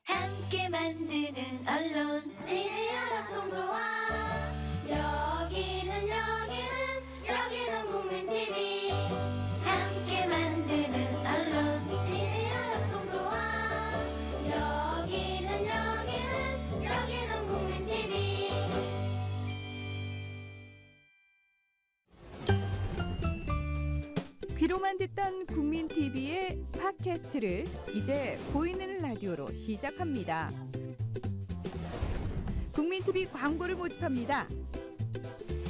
함께 만드는 언론 미디어 협동조합 여기는 국민TV 함께 만드는 언론 미디어 협동조합 여기는 국민TV 귀로만 듣던 국민TV의 팟캐스트를 이제 보이는 라디오로 시작합니다. 국민TV 광고를 모집합니다.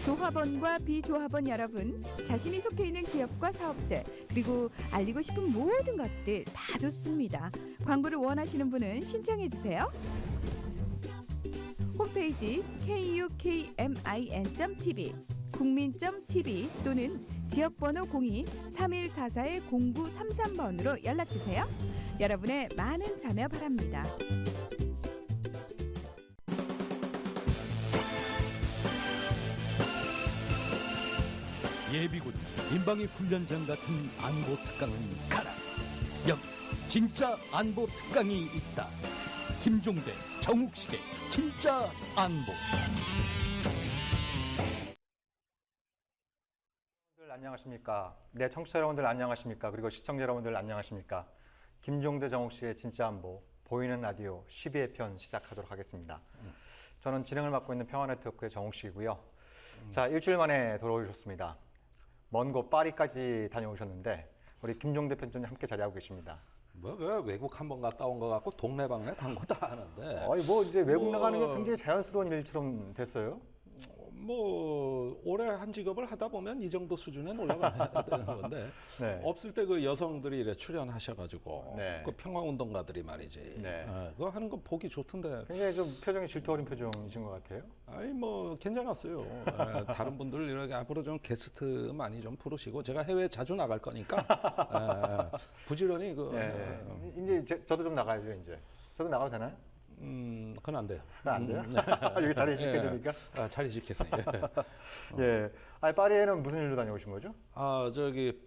조합원과 비조합원 여러분, 자신이 속해 있는 기업과 사업체, 그리고 알리고 싶은 모든 것들 다 좋습니다. 광고를 원하시는 분은 신청해주세요. 홈페이지 kukmin.tv, 국민.tv 또는 지역번호 02-3144-0933번으로 연락주세요. 여러분의 많은 참여 바랍니다. 예비군 민방위 훈련장 같은 안보 특강은 가라. 여기 진짜 안보 특강이 있다. 김종대, 정욱식의 진짜 안보. 여러분들 안녕하십니까? 네, 청취자 여러분들 안녕하십니까? 그리고 시청자 여러분들 안녕하십니까? 김종대, 정욱식의 진짜 안보 보이는 라디오 12회 편 시작하도록 하겠습니다. 저는 진행을 맡고 있는 평화네트워크의 정욱식이고요. 자, 일주일 만에 돌아오셨습니다. 먼 곳 파리까지 다녀오셨는데 우리 김종대 편집장님 함께 자리하고 계십니다. 그 외국 한번 갔다 온 거 같고 동네방네 간 거 다 하는데. 아니 뭐 이제 외국 나가는 게 굉장히 자연스러운 일처럼 됐어요. 뭐 오래 한 직업을 하다 보면 이 정도 수준에 올라가야 되는 건데 네. 없을 때 그 여성들이 이래 출연하셔가지고 네. 그 평화운동가들이 말이지. 네. 그거 하는 거 보기 좋던데. 굉장히 좀 표정이 질투 어린 표정이신 것 같아요. 아니 뭐 괜찮았어요. 다른 분들 이렇게 앞으로 좀 게스트 많이 좀 부르시고 제가 해외 자주 나갈 거니까 부지런히 그. 네. 이제 저도 좀 나가야죠 이제. 저도 나가도 되나요? 그건 안 돼요. 그건 안 돼요? 네. 여기 자리 지켜드립니까? 자리 지켰어요. 예. 아니, 파리에는 무슨 일로 다녀오신 거죠? 저기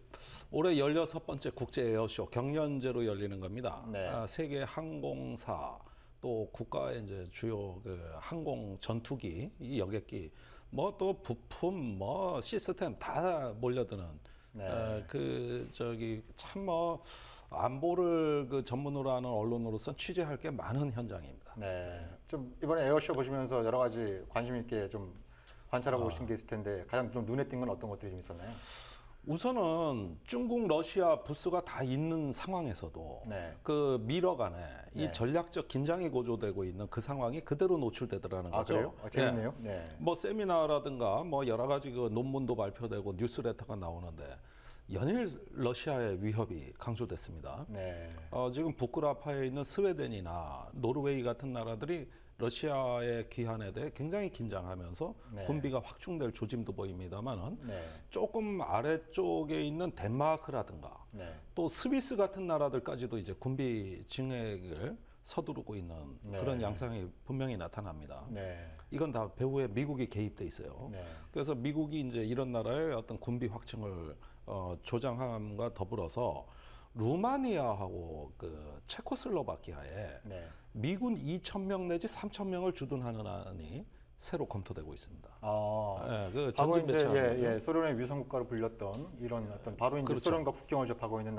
올해 16번째 국제 에어쇼 경연제로 열리는 겁니다. 네. 세계 항공사 또 국가의 이제 주요 그 항공 전투기, 이 여객기, 뭐 또 부품, 뭐 시스템 다 몰려드는 네. 참 뭐 안보를 그 전문으로 하는 언론으로서 취재할 게 많은 현장입니다. 네. 좀 이번에 에어쇼 보시면서 여러 가지 관심 있게 좀 관찰하고 오신 게 있을 텐데 가장 좀 눈에 띈 건 어떤 것들이 좀 있었나요? 우선은 중국, 러시아 부스가 다 있는 상황에서도 네. 그 미러 간에 이 네. 전략적 긴장이 고조되고 있는 그 상황이 그대로 노출되더라는 아, 거죠. 그래요? 재밌네요. 예. 네. 뭐 세미나라든가 뭐 여러 가지 그 논문도 발표되고 뉴스레터가 나오는데 연일 러시아의 위협이 강조됐습니다. 네. 지금 북구라파에 있는 스웨덴이나 노르웨이 같은 나라들이 러시아의 귀환에 대해 굉장히 긴장하면서 네. 군비가 확충될 조짐도 보입니다만은 네. 조금 아래쪽에 있는 덴마크라든가 네. 또 스위스 같은 나라들까지도 이제 군비 증액을 서두르고 있는 네. 그런 양상이 분명히 나타납니다. 네. 이건 다 배후에 미국이 개입돼 있어요. 네. 그래서 미국이 이제 이런 나라의 어떤 군비 확충을 조장함과 더불어서 루마니아하고 그 체코슬로바키아에 네. 미군 2,000명 내지 3,000명을 주둔하는 안이 새로 검토되고 있습니다. 그 바로 전진 이제 배치하는 거죠. 소련의 위성국가로 불렸던 이런 어떤 바로 이제 그렇죠. 소련과 국경을 접하고 있는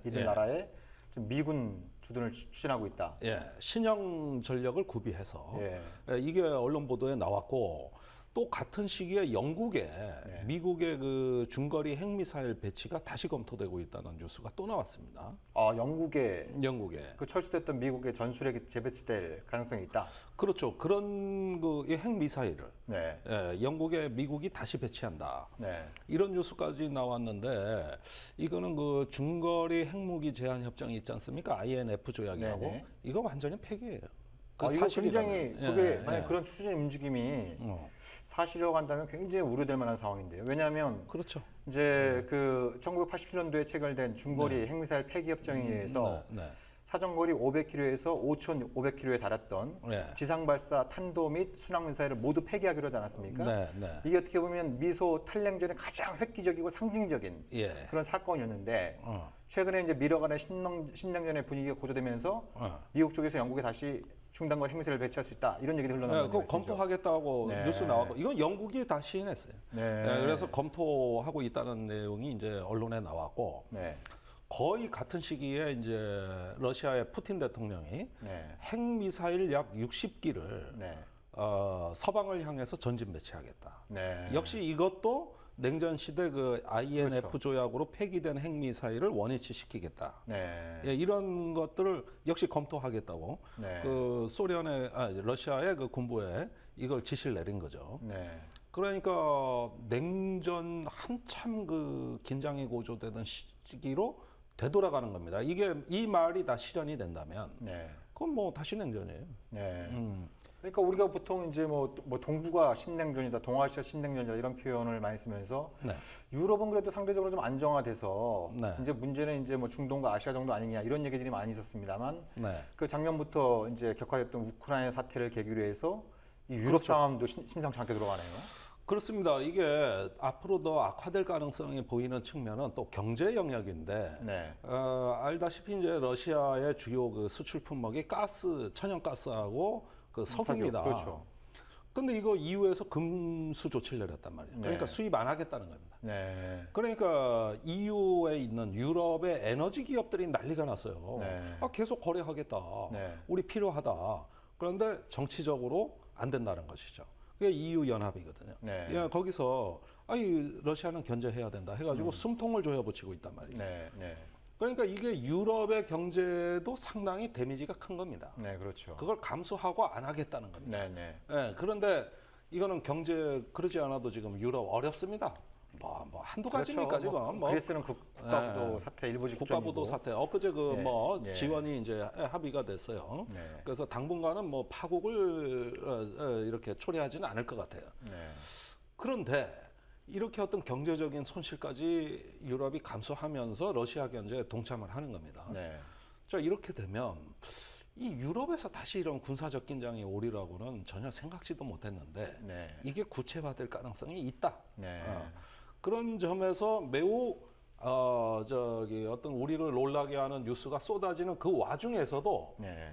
이들 예. 나라에 지금 미군 주둔을 추진하고 있다. 신형 전력을 구비해서 예. 이게 언론 보도에 나왔고 또 같은 시기에 영국에 네. 미국의 그 중거리 핵미사일 배치가 다시 검토되고 있다는 뉴스가 또 나왔습니다. 아, 영국에 영국에 그 철수됐던 미국의 전술핵이 재배치될 가능성이 있다. 그렇죠. 그런 그 핵미사일을 네. 영국에 미국이 다시 배치한다. 네. 이런 뉴스까지 나왔는데 이거는 그 중거리 핵무기 제한 협정이 있지 않습니까? INF 조약이라고. 네네. 이거 완전히 폐기예요. 이거 굉장히 그게 만약 예. 그런 추진 움직임이 어. 사실이라고 한다면 굉장히 우려될 만한 상황인데요. 왜냐하면 그렇죠. 이제 그 1987년도에 체결된 중거리 핵미사일 폐기 협정에 의해서 네. 사정거리 500km에서 5,500km에 달했던 네. 지상 발사 탄도 및 순항 미사일을 모두 폐기하기로 하지 않았습니까? 네, 네. 이게 어떻게 보면 미소 탈냉전의 가장 획기적이고 상징적인 예. 그런 사건이었는데 어. 최근에 이제 미뤄가는 신냉전의 분위기가 고조되면서 미국 쪽에서 영국에 다시 중단과 행세를 배치할 수 있다 이런 얘기도 흘러나오는 네, 그거 검토하겠다고 네. 뉴스 나왔고 이건 영국이 다 시인했어요. 네. 네, 그래서 검토하고 있다는 내용이 이제 언론에 나왔고 네. 거의 같은 시기에 이제 러시아의 푸틴 대통령이 네. 핵미사일 약 60기를 네. 서방을 향해서 전진 배치하겠다. 네. 역시 이것도 냉전 시대 그 INF 그렇죠. 조약으로 폐기된 핵미사일을 원위치 시키겠다. 네. 예, 이런 것들을 역시 검토하겠다고 네. 그 러시아의 그 군부에 이걸 지시를 내린 거죠. 네. 그러니까 냉전 한참 그 긴장이 고조되던 시기로 되돌아가는 겁니다. 이게 이 말이 다 실현이 된다면 네. 그건 뭐 다시 냉전이에요. 네. 그러니까 우리가 보통 이제 뭐 동북아 신냉전이다, 동아시아 신냉전이다 이런 표현을 많이 쓰면서 네. 유럽은 그래도 상대적으로 좀 안정화돼서 네. 이제 문제는 이제 뭐 중동과 아시아 정도 아니냐 이런 얘기들이 많이 있었습니다만 네. 그 작년부터 이제 격화됐던 우크라이나 사태를 계기로 해서 이 유럽 상황도 심상치 않게 들어가네요. 그렇습니다. 이게 앞으로 더 악화될 가능성이 보이는 측면은 또 경제 영역인데 네. 알다시피 이제 러시아의 주요 그 수출 품목이 천연가스하고 그 석유입니다. 그렇죠. 근데 이거 EU에서 금수 조치를 내렸단 말이에요. 그러니까 네. 수입 안 하겠다는 겁니다. 네. 그러니까 EU에 있는 유럽의 에너지 기업들이 난리가 났어요. 네. 계속 거래하겠다. 네. 우리 필요하다. 그런데 정치적으로 안 된다는 것이죠. 그게 EU 연합이거든요. 네. 예, 거기서 러시아는 견제해야 된다 해가지고 숨통을 조여붙이고 있단 말이에요. 네. 네. 그러니까 이게 유럽의 경제도 상당히 데미지가 큰 겁니다. 네, 그렇죠. 그걸 감수하고 안 하겠다는 겁니다. 네, 네. 예, 그런데 이거는 경제 그러지 않아도 지금 유럽 어렵습니다. 뭐 한두 가지입니까 그렇죠. 지금 뭐 그리스는 국가부도 사태 일부 직전이고 국가부도 사태 엊그제 그 네, 뭐 네. 지원이 이제 합의가 됐어요. 네. 그래서 당분간은 뭐 파국을 이렇게 초래하지는 않을 것 같아요. 네. 그런데 이렇게 어떤 경제적인 손실까지 유럽이 감수하면서 러시아 견제에 동참을 하는 겁니다. 네. 자, 이렇게 되면 이 유럽에서 다시 이런 군사적 긴장이 오리라고는 전혀 생각지도 못했는데 네. 이게 구체화될 가능성이 있다. 네. 그런 점에서 매우 어떤 우리를 놀라게 하는 뉴스가 쏟아지는 그 와중에서도 네.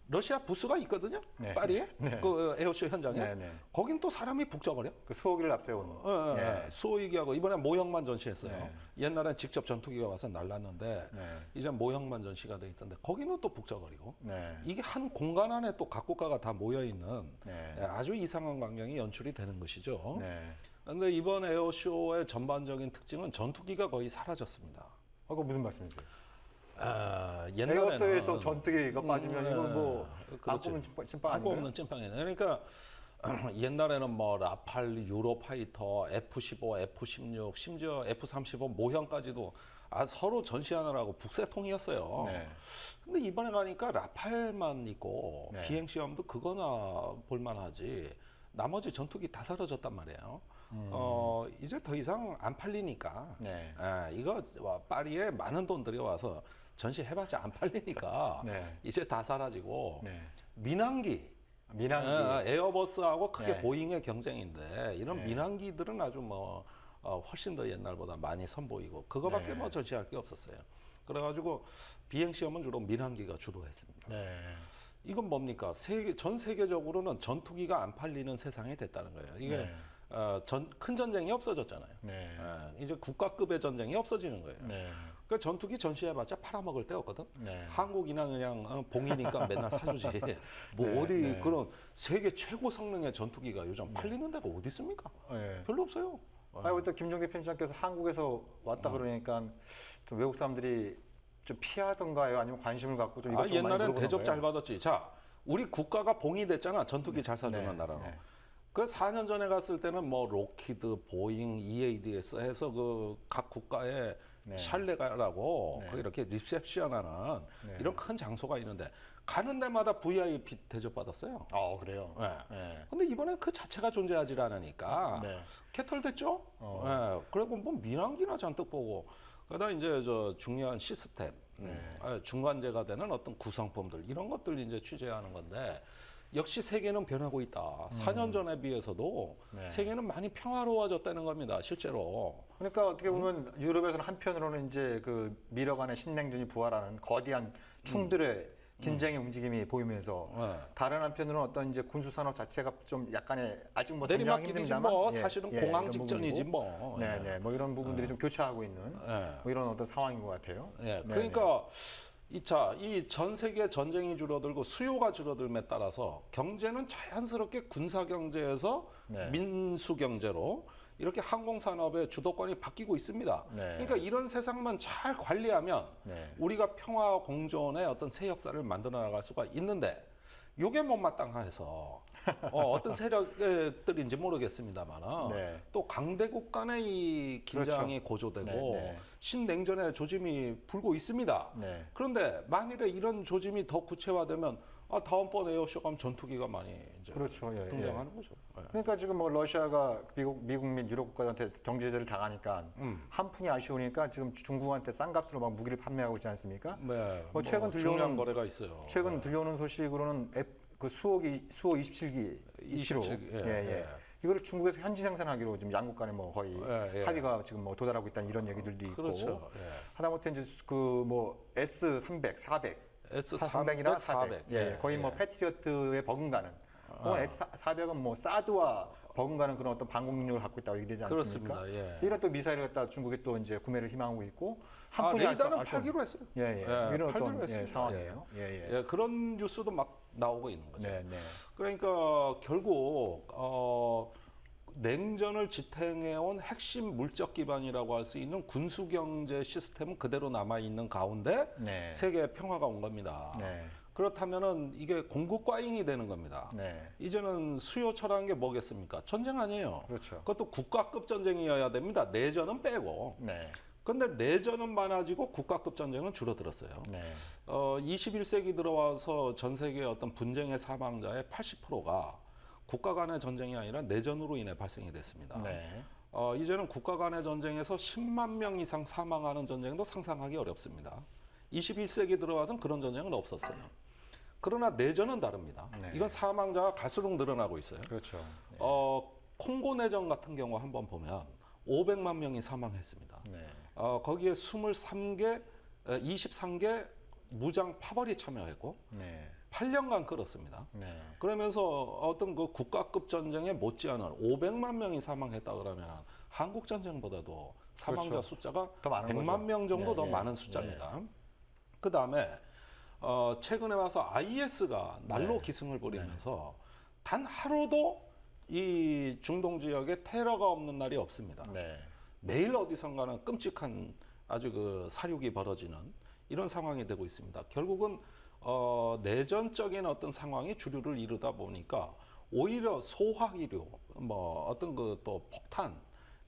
러시아 부스가 있거든요. 네. 파리에 네. 그 에어쇼 현장에. 네, 네. 거긴 또 사람이 북적거려. 그 수호기를 앞세우는. 네. 수호이기하고 이번에 모형만 전시했어요. 네. 옛날엔 직접 전투기가 와서 날랐는데 네. 이제 모형만 전시가 돼 있던데 거기는 또 북적거리고 네. 이게 한 공간 안에 또 각국가가 다 모여 있는 네. 아주 이상한 광경이 연출이 되는 것이죠. 네. 그런데 이번 에어쇼의 전반적인 특징은 전투기가 거의 사라졌습니다. 그거 무슨 말씀이세요? 옛날에는 에어소에서 전투기가 빠지면 이거 뭐 그렇죠. 안고 없는 찐빵 안고 아닌가요? 없는 찐빵이네. 그러니까 옛날에는 뭐 라팔, 유로파이터, F-15, F-16, 심지어 F-35 모형까지도 서로 전시하느라고 북새통이었어요. 네. 근데 이번에 가니까 라팔만 있고 네. 비행 시험도 그거나 볼만하지. 나머지 전투기 다 사라졌단 말이에요. 이제 더 이상 안 팔리니까. 네. 이거 파리에 많은 돈 들여와서 전시해봤자 안 팔리니까 네. 이제 다 사라지고 네. 민항기. 민항기. 에어버스하고 크게 네. 보잉의 경쟁인데 이런 네. 민항기들은 아주 뭐 훨씬 더 옛날보다 많이 선보이고 그거밖에 네. 뭐 전시할 게 없었어요. 그래가지고 비행 시험은 주로 민항기가 주도했습니다. 네. 이건 뭡니까? 전 세계적으로는 전투기가 안 팔리는 세상이 됐다는 거예요. 이게 네. 큰 전쟁이 없어졌잖아요. 네. 이제 국가급의 전쟁이 없어지는 거예요. 네. 그 전투기 전시해봤자 팔아먹을 데 없거든. 네. 한국이나 그냥 봉이니까 맨날 사주지. 뭐 네, 어디 네. 그런 세계 최고 성능의 전투기가 요즘 팔리는 데가 어디 있습니까? 네. 별로 없어요. 아니 또 김종대 편집장께서 한국에서 왔다 그러니까 좀 외국 사람들이 좀 피하던가요? 아니면 관심을 갖고 좀 이것저것 많이 옛날엔 물어보는 대접 거예요? 잘 받았지. 자, 우리 국가가 봉이 됐잖아. 전투기 잘 사주는 네, 나라로. 네. 그 4년 전에 갔을 때는 뭐 로키드, 보잉, EADS 해서 그 각 국가의 네. 샬레가라고 네. 거기 이렇게 리셉션하는 네. 이런 큰 장소가 있는데 가는 데마다 VIP 대접 받았어요. 그래요. 네. 네. 근데 이번에 그 자체가 존재하지 않으니까 네. 개털됐죠. 예, 그리고 뭐 민항기나 잔뜩 보고 그러다 이제 저 중요한 시스템 중간재가 되는 어떤 구성품들 이런 것들 이제 취재하는 건데 역시 세계는 변하고 있다. 4년 전에 비해서도 네. 세계는 많이 평화로워졌다는 겁니다. 실제로. 그러니까 어떻게 보면 유럽에서는 한편으로는 이제 그 미러 간의 신냉전이 부활하는 거대한 충돌의 긴장의 움직임이 보이면서 다른 한편으로는 어떤 이제 군수 산업 자체가 좀 약간의 아직 뭐 당장 내리막길이지 힘듭니다만 뭐 사실은 공항 이런 직전이지 부분이고. 뭐. 네네 뭐 이런 부분들이 좀 교차하고 있는 뭐 이런 어떤 상황인 것 같아요. 예, 네네. 그러니까 이 전 세계 전쟁이 줄어들고 수요가 줄어들음에 따라서 경제는 자연스럽게 군사 경제에서 네. 민수 경제로 이렇게 항공 산업의 주도권이 바뀌고 있습니다. 네. 그러니까 이런 세상만 잘 관리하면 네. 우리가 평화 공존의 어떤 새 역사를 만들어 나갈 수가 있는데 요게 못마땅해서 어떤 세력들인지 모르겠습니다만 네. 또 강대국 간의 이 긴장이 고조되고 네, 네. 신냉전의 조짐이 불고 있습니다. 네. 그런데 만일에 이런 조짐이 더 구체화되면 다음번 에어쇼 가면 전투기가 많이 이제 그렇죠. 예, 등장하는 거죠. 예. 그러니까 지금 뭐 러시아가 미국 및 유럽 국가들한테 경제 제재를 당하니까 한푼이 아쉬우니까 지금 중국한테 싼 값으로 막 무기를 판매하고 있지 않습니까? 네, 뭐 최근 중요한 들려오는- 거래가 있어요. 최근 들려오는 소식으로는 그 수호 27기 27, 예. 이거를 중국에서 현지 생산하기로 지금 양국 간에 뭐 거의 예. 합의가 지금 뭐 도달하고 있다는 이런 얘기들도 있고 그렇죠. 예. 하다못해 이제 그 뭐 S300, 400 S300, 400. 예, 거의 뭐 예. 패트리어트에 버금가는. S400은 뭐 사드와 버금가는 그런 어떤 방공 능력을 갖고 있다고 얘기되지 않습니까? 그렇습니다. 예. 이런 또 미사일을 갖다 중국에 또 이제 구매를 희망하고 있고 레이더는 아쉬운- 팔기로 했어요. 예. 이런 팔기로 어떤 했습니다. 상황이에요. 예. 예, 그런 뉴스도 막 나오고 있는 거죠. 네. 그러니까 결국 냉전을 지탱해온 핵심 물적 기반이라고 할 수 있는 군수 경제 시스템은 그대로 남아 있는 가운데 네. 세계 평화가 온 겁니다. 네. 그렇다면은 이게 공급 과잉이 되는 겁니다. 네. 이제는 수요처라는 게 뭐겠습니까? 전쟁 아니에요. 그렇죠. 그것도 국가급 전쟁이어야 됩니다. 내전은 빼고. 네. 근데 내전은 많아지고 국가급 전쟁은 줄어들었어요. 네. 21세기 들어와서 전 세계의 어떤 분쟁의 사망자의 80%가 국가 간의 전쟁이 아니라 내전으로 인해 발생이 됐습니다. 네. 이제는 국가 간의 전쟁에서 10만 명 이상 사망하는 전쟁도 상상하기 어렵습니다. 21세기 들어와서는 그런 전쟁은 없었어요. 그러나 내전은 다릅니다. 네. 이건 사망자가 갈수록 늘어나고 있어요. 그렇죠. 콩고 내전 같은 경우 한번 보면 500만 명이 사망했습니다. 네. 거기에 23개 무장 파벌이 참여했고 네. 8년간 끌었습니다. 네. 그러면서 어떤 그 국가급 전쟁에 못지않은 500만 명이 사망했다 그러면 한국 전쟁보다도 사망자 그렇죠. 숫자가 더 많은 100만 거죠. 명 정도 예, 더 예. 많은 숫자입니다. 그 다음에 최근에 와서 IS가 난로 네. 기승을 부리면서 단 하루도 이 중동 지역에 테러가 없는 날이 없습니다. 네. 매일 어디선가는 끔찍한 아주 그 사륙이 벌어지는 이런 상황이 되고 있습니다. 결국은 내전적인 어떤 상황이 주류를 이루다 보니까 오히려 소화기류, 뭐 어떤 그 또 폭탄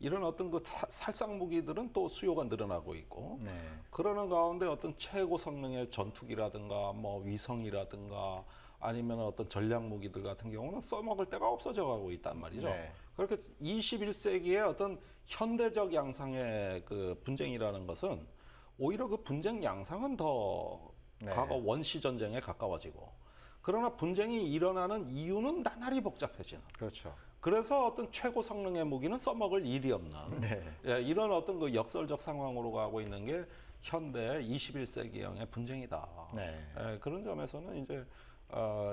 이런 어떤 그 살상 무기들은 또 수요가 늘어나고 있고 네. 그러는 가운데 어떤 최고 성능의 전투기라든가 뭐 위성이라든가 아니면 어떤 전략 무기들 같은 경우는 써먹을 데가 없어져 가고 있단 말이죠. 네. 그렇게 21세기의 어떤 현대적 양상의 그 분쟁이라는 것은 오히려 그 분쟁 양상은 더 네. 과거 원시 전쟁에 가까워지고 그러나 분쟁이 일어나는 이유는 나날이 복잡해지는. 그렇죠. 그래서 어떤 최고 성능의 무기는 써먹을 일이 없는 네. 이런 어떤 그 역설적 상황으로 가고 있는 게 현대 21세기형의 분쟁이다. 네. 그런 점에서는 이제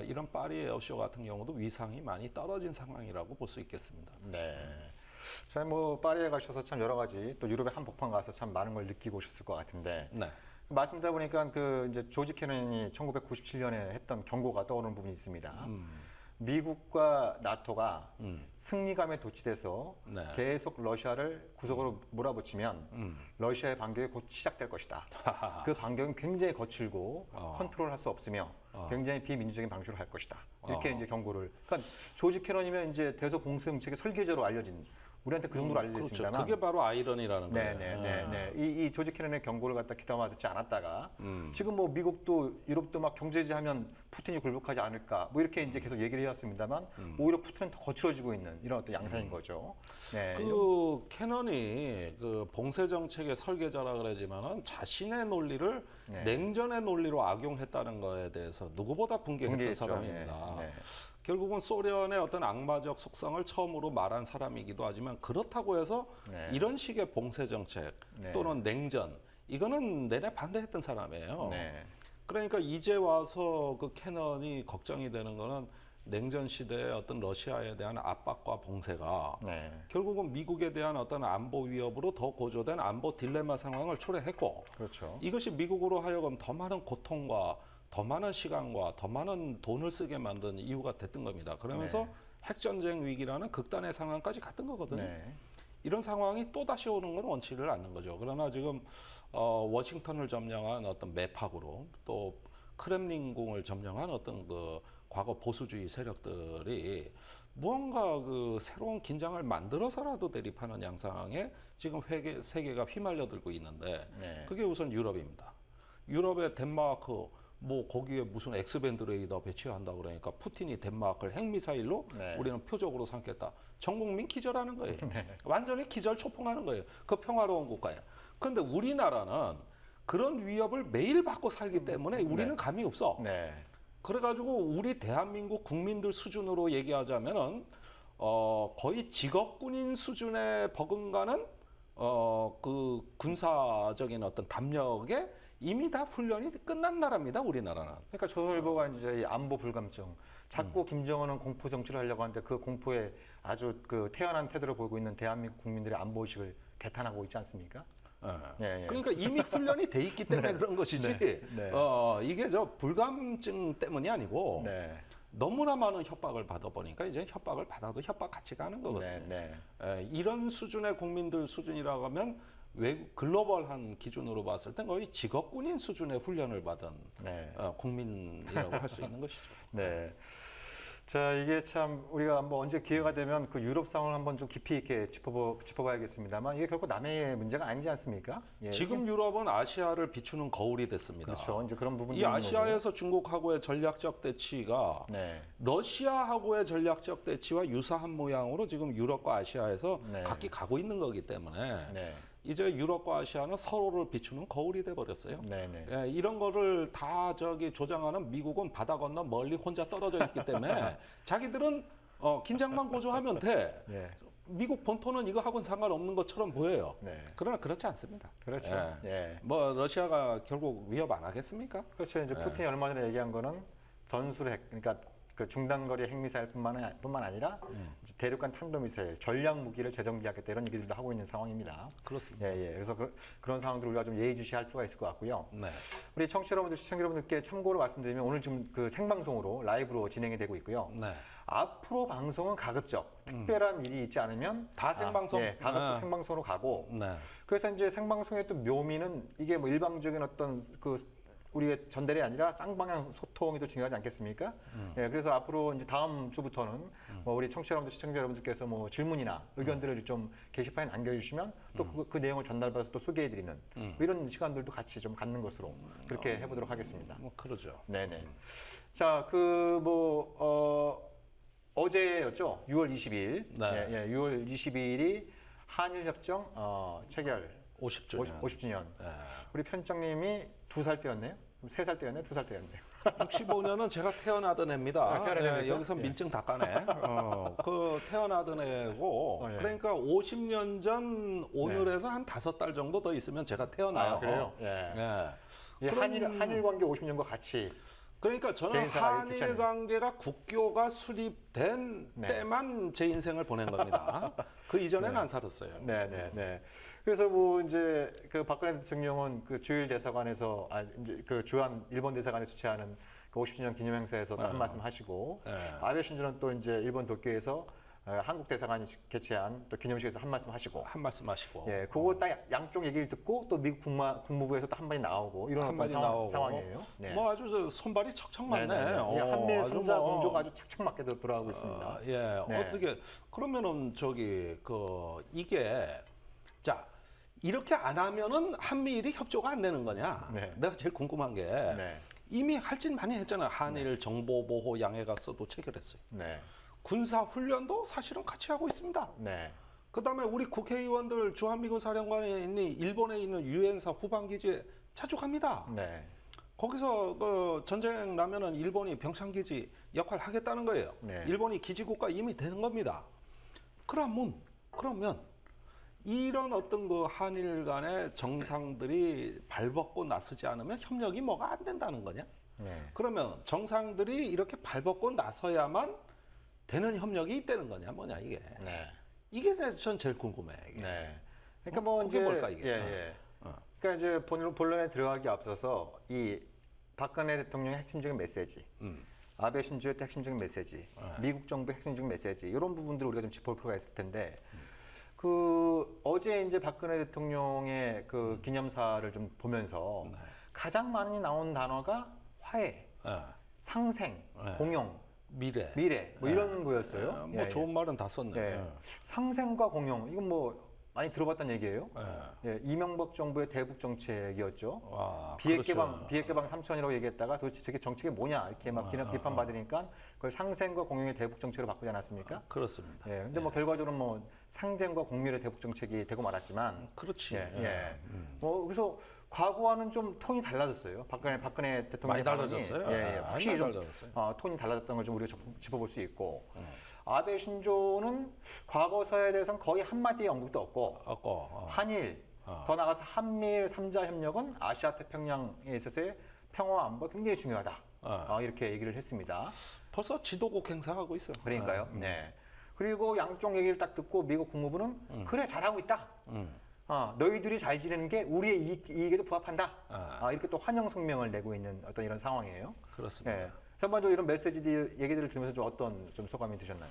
이런 파리 에어쇼 같은 경우도 위상이 많이 떨어진 상황이라고 볼 수 있겠습니다. 네. 자, 뭐 파리에 가셔서 참 여러 가지 또 유럽의 한복판 가서 참 많은 걸 느끼고 오셨을 것 같은데 네. 말씀 듣다 보니까 그 이제 조지 캐넌이 1997년에 했던 경고가 떠오르는 부분이 있습니다. 미국과 나토가 승리감에 도취돼서 네. 계속 러시아를 구석으로 몰아붙이면 러시아의 반격이 곧 시작될 것이다. 그 반격은 굉장히 거칠고 컨트롤할 수 없으며 굉장히 비민주적인 방식으로 할 것이다. 이렇게 이제 경고를. 그러니까 조지 캐넌이면 이제 대서공수정책의 설계자로 알려진 우리한테 그 정도로 알려져 그렇죠. 있습니다만. 그게 바로 아이러니라는 거예요. 네네네. 이 조지 캐넌의 경고를 갖다 귀담아 듣지 않았다가 음. 지금 뭐 미국도 유럽도 막 경제제하면 푸틴이 굴복하지 않을까 뭐 이렇게 이제 계속 얘기를 해왔습니다만 오히려 푸틴은 더 거칠어지고 있는 이런 어떤 양상인 거죠. 네. 그 캐넌이 그 봉쇄 정책의 설계자라 그러지만은 자신의 논리를 네. 냉전의 논리로 악용했다는 거에 대해서 누구보다 붕괴했던 붕괴했죠. 사람입니다. 네. 네. 결국은 소련의 어떤 악마적 속성을 처음으로 말한 사람이기도 하지만 그렇다고 해서 네. 이런 식의 봉쇄 정책 네. 또는 냉전 이거는 내내 반대했던 사람이에요. 네. 그러니까 이제 와서 그 캐넌이 걱정이 되는 거는 냉전 시대의 어떤 러시아에 대한 압박과 봉쇄가 네. 결국은 미국에 대한 어떤 안보 위협으로 더 고조된 안보 딜레마 상황을 초래했고 그렇죠. 이것이 미국으로 하여금 더 많은 고통과 더 많은 시간과 더 많은 돈을 쓰게 만든 이유가 됐던 겁니다. 그러면서 네. 핵전쟁 위기라는 극단의 상황까지 갔던 거거든요. 네. 이런 상황이 또 다시 오는 건 원치를 않는 거죠. 그러나 지금 워싱턴을 점령한 어떤 매팍으로 또 크렘린궁을 점령한 어떤 그 과거 보수주의 세력들이 무언가 그 새로운 긴장을 만들어서라도 대립하는 양상에 지금 세계가 휘말려들고 있는데 네. 그게 우선 유럽입니다. 유럽의 덴마크 뭐 거기에 무슨 엑스밴드 레이더 배치한다 그러니까 푸틴이 덴마크를 핵미사일로 네. 우리는 표적으로 삼겠다. 전 국민 기절하는 거예요. 완전히 기절 초풍하는 거예요. 그 평화로운 국가에. 그런데 우리나라는 그런 위협을 매일 받고 살기 때문에 우리는 감이 없어. 네. 그래가지고 우리 대한민국 국민들 수준으로 얘기하자면은 거의 직업군인 수준에 버금가는 그 군사적인 어떤 담력에 이미 다 훈련이 끝난 나라입니다. 우리나라는. 그러니까 조선일보가 이제 이 안보 불감증, 자꾸 김정은은 공포 정치를 하려고 하는데 그 공포에 아주 그 태연한 태도를 보이고 있는 대한민국 국민들의 안보 의식을 개탄하고 있지 않습니까? 예, 예. 그러니까 이미 훈련이 돼 있기 때문에 그런 것이지. 네, 네. 이게 저 불감증 때문이 아니고 네. 너무나 많은 협박을 받아보니까 이제 협박을 받아도 협박 가치가 하는 거거든요. 네, 네. 이런 수준의 국민들 수준이라고 하면 외국 글로벌한 기준으로 봤을 땐 거의 직업군인 수준의 훈련을 받은 네. 국민이라고 할 수 있는 것이죠. 네. 자, 이게 참 우리가 한번 언제 기회가 되면 그 유럽 상황을 한번 좀 깊이 있게 짚어봐야겠습니다만 이게 결국 남의 문제가 아니지 않습니까? 예, 지금 유럽은 아시아를 비추는 거울이 됐습니다. 그렇죠. 이제 그런 부분이 이 아시아에서 중국하고의 전략적 대치가 네. 러시아하고의 전략적 대치와 유사한 모양으로 지금 유럽과 아시아에서 네. 각기 가고 있는 거기 때문에 네. 이제 유럽과 아시아는 서로를 비추는 거울이 돼 버렸어요. 네, 네. 예, 이런 거를 다 저기 조장하는 미국은 바다 건너 멀리 혼자 떨어져 있기 때문에 자기들은 긴장만 고조하면 돼. 예. 미국 본토는 이거 하고는 상관없는 것처럼 보여요. 네. 그러나 그렇지 않습니다. 그렇죠. 예. 예. 뭐 러시아가 결국 위협 안 하겠습니까? 그렇죠. 이제 푸틴이 얼마 전에 얘기한 거는 전술핵, 그러니까 그 중단거리 핵미사일뿐만 아니라 이제 대륙간 탄도미사일, 전략 무기를 재정비하겠다 이런 얘기들도 하고 있는 상황입니다. 그렇습니다. 예, 예. 그래서 그런 상황들 우리가 좀 예의주시할 필요가 있을 것 같고요. 네. 우리 청취자 여러분들, 시청자 여러분들께 참고로 말씀드리면 오늘 지금 그 생방송으로 라이브로 진행이 되고 있고요. 네. 앞으로 방송은 가급적 특별한 일이 있지 않으면 다 생방송? 예, 가급적 네. 생방송으로 가고 네. 그래서 이제 생방송의 또 묘미는 이게 뭐 일방적인 어떤 그 우리의 전달이 아니라 쌍방향 소통이 더 중요하지 않겠습니까? 예, 그래서 앞으로 이제 다음 주부터는 뭐 우리 청취자 여러분들, 시청자 여러분들께서 뭐 질문이나 의견들을 좀 게시판에 남겨주시면 또 그 내용을 전달받아서 또 소개해드리는 뭐 이런 시간들도 같이 좀 갖는 것으로 그렇게 해보도록 하겠습니다. 뭐 그러죠. 네네. 자, 그 뭐 어제였죠. 6월 22일. 네. 예, 예, 6월 22일이 한일 협정 체결 50주년. 50주년. 네. 우리 편장님이 2살 때였네요. 3살 때였네요. 2살 때였네요. 65년은 제가 태어나던 해입니다. 태어나던 해입니까? 여기서 예. 민증 다 까네. 그 태어나던 해고 예. 그러니까 50년 전 오늘에서 한 5달 정도 더 있으면 제가 태어나요. 아, 그래요? 예. 예. 이 한일 관계 50년과 같이 그러니까 저는 개인사가 한일 있겠잖아요. 관계가 국교가 수립된 네. 때만 제 인생을 보낸 겁니다. 그 이전에는 안 살았어요. 네. 그래서 뭐 이제 그 박근혜 대통령은 그 주일 대사관에서 이제 그 주한 일본 대사관에서 주최하는 그 50주년 기념 행사에서 한 말씀 하시고 네. 아베 신조는 또 이제 일본 도쿄에서 한국 대사관이 개최한 또 기념식에서 한 말씀 하시고, 한 말씀 하시고. 예, 그거 딱 양쪽 얘기를 듣고 또 미국 국무부에서 또 한마디 나오고 이런 한마디 어떤 나오고. 상황이에요. 네. 뭐 아주 저 손발이 척척 맞네. 네네네. 한미일 아주 3자 뭐, 공조가 아주 착착 맞게 돌아가고 있습니다. 예, 네. 어떻게 그러면은 이게 자 이렇게 안 하면은 한미일이 협조가 안 되는 거냐? 네. 내가 제일 궁금한 게 네. 이미 할 짓 많이 했잖아요. 한일 정보 보호 양해가서도 체결했어요. 네. 군사 훈련도 사실은 같이 하고 있습니다. 네. 그다음에 우리 국회의원들 주한미군 사령관에 있는 일본에 있는 유엔사 후방기지에 자주 갑니다. 네. 거기서 그 전쟁 나면은 일본이 병창기지 역할 하겠다는 거예요. 네. 일본이 기지국가 이미 되는 겁니다. 그러면 이런 어떤 그 한일 간의 정상들이 발벗고 나서지 않으면 협력이 뭐가 안 된다는 거냐? 네. 그러면 정상들이 이렇게 발벗고 나서야만 되는 협력이 있다는 거냐? 뭐냐 이게? 네. 이게 전 제일 궁금해. 이게. 네. 그러니까 뭐 그게 이제 뭘까, 이게? 예, 예. 어. 그러니까 이제 본론에 들어가기 앞서서 이 박근혜 대통령의 핵심적인 메시지, 아베 신조의 핵심적인 메시지, 미국 정부의 핵심적인 메시지 이런 부분들을 우리가 좀 짚어볼 필요가 있을 텐데 그 어제 이제 박근혜 대통령의 그 기념사를 좀 보면서 네. 가장 많이 나온 단어가 화해, 예. 상생, 네. 공영, 미래. 미래 뭐 이런 거였어요. 뭐 좋은 말은 다 썼네. 예. 상생과 공영 이건 뭐 많이 들어봤던 얘기예요. 예. 예, 이명박 정부의 대북 정책이었죠. 와, 비핵 그렇죠. 개방 3천이라고 얘기했다가 도대체 저게 정책이 뭐냐 이렇게 막 비판 받으니까 그걸 상생과 공영의 대북 정책으로 바꾸지 않았습니까? 그렇습니다. 예, 근데 뭐 결과적으로 뭐 상생과 공멸의 대북 정책이 되고 말았지만, 그렇지. 예, 예. 뭐 그래서 과거와는 좀 톤이 달라졌어요. 박근혜 대통령의 많이 발언이, 달라졌어요? 예, 예, 아, 확실히 많이 좀 달라졌어요. 톤이 달라졌던 걸 좀 우리가 짚어볼 수 있고, 아베 신조는 과거사에 대해서는 거의 한마디의 언급도 없고, 한일, 더 나아가서 한미일 3자 협력은 아시아 태평양에 있어서의 평화와 안보 굉장히 중요하다. 이렇게 얘기를 했습니다. 벌써 지도국 행사하고 있어요. 그러니까요. 네. 그리고 양쪽 얘기를 딱 듣고 미국 국무부는 그래 잘하고 있다. 너희들이 잘 지내는 게 우리의 이익에도 부합한다. 이렇게 또 환영 성명을 내고 있는 어떤 이런 상황이에요. 그렇습니다. 네. 전반적으로 이런 메시지들 얘기들을 들으면서 좀 어떤 좀 소감이 드셨나요?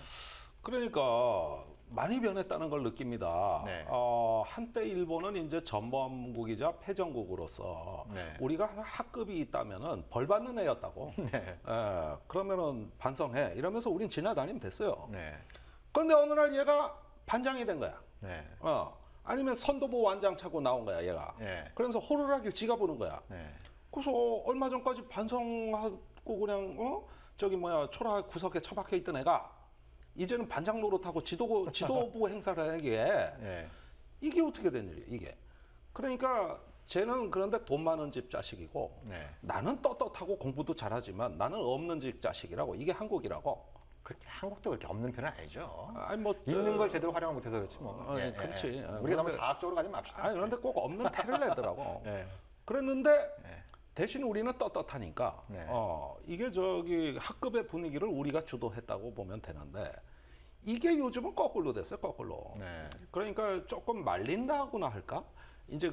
그러니까 많이 변했다는 걸 느낍니다. 네. 한때 일본은 이제 전범국이자 패전국으로서 네. 우리가 하나 학급이 있다면은 벌 받는 애였다고. 네. 그러면은 반성해 이러면서 우린 지나다니면 됐어요. 네. 그런데 어느 날 얘가 반장이 된 거야. 네. 아니면 선도부 완장 차고 나온 거야 얘가. 네. 그러면서 호루라기를 지가 부는 거야. 네. 그래서 얼마 전까지 반성하고 그냥 초라 구석에 처박혀 있던 애가 이제는 반장 노릇하고 지도부 행사를 하기에 네. 이게 어떻게 된 일이야 이게. 그러니까 쟤는 그런데 돈 많은 집 자식이고 네. 나는 떳떳하고 공부도 잘하지만 나는 없는 집 자식이라고. 이게 한국이라고. 그렇게 한국도 그렇게 없는 편은 아니죠. 아니 뭐 있는 걸 제대로 활용을 못해서 그렇지 뭐. 그렇지. 우리가 너무 그런데- 자학적으로 가지 맙시다. 아니 그런데 꼭 없는 태를 내더라고. 네. 그랬는데 네. 대신 우리는 떳떳하니까 네. 이게 학급의 분위기를 우리가 주도했다고 보면 되는데 이게 요즘은 거꾸로 됐어요. 거꾸로. 네. 그러니까 조금 말린다고나 할까? 이제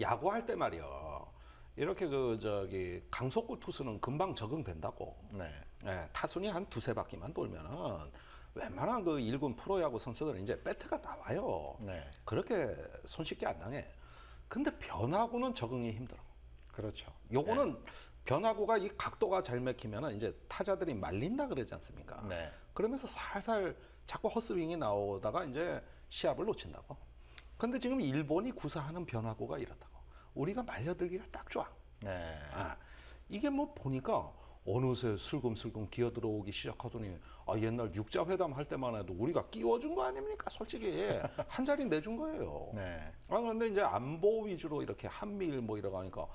야구할 때 말이요. 이렇게 강속구 투수는 금방 적응된다고. 네. 예, 타순이 한 두세 바퀴만 돌면은 웬만한 1군 프로야구 선수들은 이제 배트가 나와요. 네. 그렇게 손쉽게 안 당해. 근데 변화구는 적응이 힘들어. 그렇죠. 요거는 변화구가 이 각도가 잘 맥히면은 이제 타자들이 말린다 그러지 않습니까? 네. 그러면서 살살 자꾸 헛스윙이 나오다가 이제 시합을 놓친다고. 근데 지금 일본이 구사하는 변화구가 이렇다고. 우리가 말려들기가 딱 좋아. 네. 이게 뭐 보니까 어느새 슬금슬금 기어 들어오기 시작하더니 옛날 육자회담 할 때만 해도 우리가 끼워준 거 아닙니까? 솔직히 한 자리 내준 거예요. 네. 그런데 이제 안보 위주로 이렇게 한미일 뭐 이러고 하니까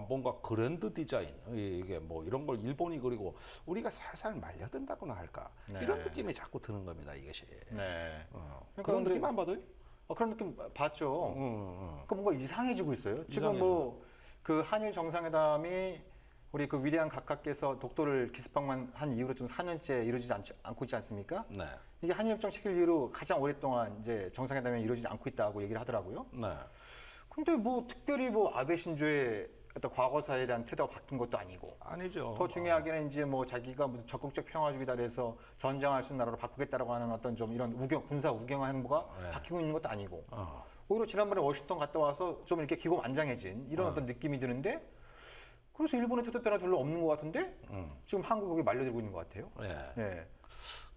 뭔가 그랜드 디자인 이게 뭐 이런 걸 일본이 그리고 우리가 살살 말려든다거나 할까 네. 이런 느낌이 자꾸 드는 겁니다 이것이. 네. 그런 느낌 안 받아요? 그런 느낌 봤죠. 그러니까 뭔가 이상해지고 있어요. 지금 이상해요. 뭐 그 한일 정상회담이 우리 그 위대한 각하께서 독도를 기습방만 한 이후로 좀 4년째 이루어지지 않고 있지 않습니까? 네. 이게 한일협정 체결 이후로 가장 오랫동안 이제 정상회담이 이루어지지 않고 있다고 얘기를 하더라고요. 네. 근데 뭐 특별히 뭐 아베 신조의 어떤 과거사에 대한 태도가 바뀐 것도 아니고 아니죠. 더 중요하게는 이제 뭐 자기가 무슨 적극적 평화주의다 그래서 전쟁할 수 있는 나라로 바꾸겠다라고 하는 어떤 좀 이런 군사 우경화 행보가 네. 바뀌고 있는 것도 아니고 어. 오히려 지난번에 워싱턴 갔다 와서 좀 이렇게 기고만장해진 이런 어떤 느낌이 드는데 그래서 일본의 태도 변화 별로 없는 것 같은데 지금 한국이 말려들고 있는 것 같아요. 예. 네.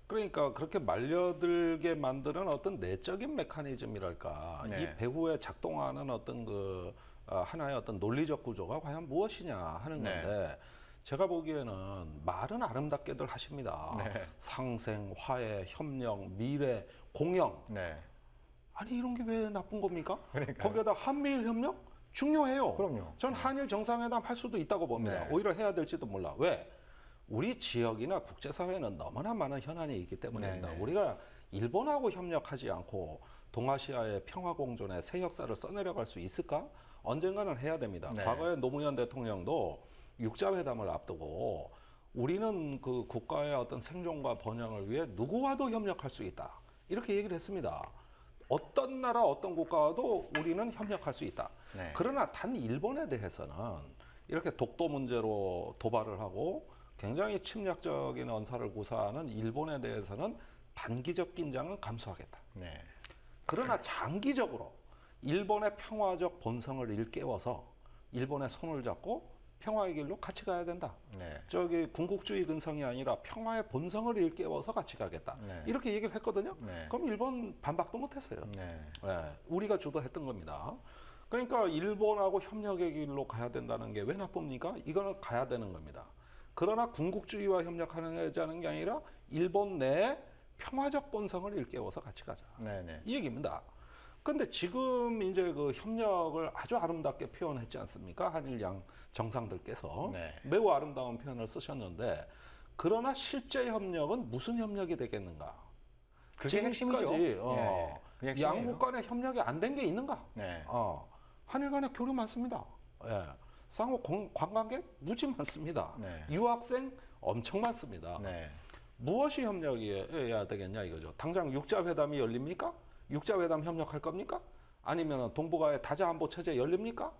그러니까 그렇게 말려들게 만드는 어떤 내적인 메커니즘이랄까, 네. 이 배후에 작동하는 어떤 그 하나의 어떤 논리적 구조가 과연 무엇이냐 하는 네. 건데, 제가 보기에는 말은 아름답게들 하십니다. 네. 상생, 화해, 협력, 미래, 공영. 네. 아니 이런 게 왜 나쁜 겁니까? 그러니까요. 거기에다 한미일 협력 중요해요. 그럼요. 전 한일 정상회담 할 수도 있다고 봅니다. 네. 오히려 해야 될지도 몰라. 왜? 우리 지역이나 국제사회는 너무나 많은 현안이 있기 때문입니다. 네, 네. 우리가 일본하고 협력하지 않고 동아시아의 평화공존에 새 역사를 써내려갈 수 있을까? 언젠가는 해야 됩니다. 네. 과거에 노무현 대통령도 육자회담을 앞두고 우리는 그 국가의 어떤 생존과 번영을 위해 누구와도 협력할 수 있다. 이렇게 얘기를 했습니다. 어떤 나라, 어떤 국가와도 우리는 협력할 수 있다. 네. 그러나 단 일본에 대해서는 이렇게 독도 문제로 도발을 하고 굉장히 침략적인 언사를 구사하는 일본에 대해서는 단기적 긴장은 감수하겠다. 네. 그러나 장기적으로 일본의 평화적 본성을 일깨워서 일본의 손을 잡고 평화의 길로 같이 가야 된다. 네. 저기 군국주의 근성이 아니라 평화의 본성을 일깨워서 같이 가겠다. 네. 이렇게 얘기를 했거든요. 네. 그럼 일본 반박도 못했어요. 네. 예, 우리가 주도했던 겁니다. 그러니까 일본하고 협력의 길로 가야 된다는 게 왜 나쁩니까? 이거는 가야 되는 겁니다. 그러나 군국주의와 협력하는 게 아니라 일본 내에 평화적 본성을 일깨워서 같이 가자. 네. 네. 이 얘기입니다. 근데 지금 이제 그 협력을 아주 아름답게 표현했지 않습니까? 한일 양 정상들께서 네. 매우 아름다운 표현을 쓰셨는데, 그러나 실제 협력은 무슨 협력이 되겠는가? 그게 핵심이죠. 지금까지 예, 그게 핵심이에요. 양국 간의 협력이 안 된 게 있는가? 네. 한일 간의 교류 많습니다. 예. 상호 관광객 무지 많습니다. 네. 유학생 엄청 많습니다. 네. 무엇이 협력이어야 되겠냐 이거죠. 당장 육자회담이 열립니까? 육자회담 협력할 겁니까? 아니면 동북아의 다자안보 체제 열립니까?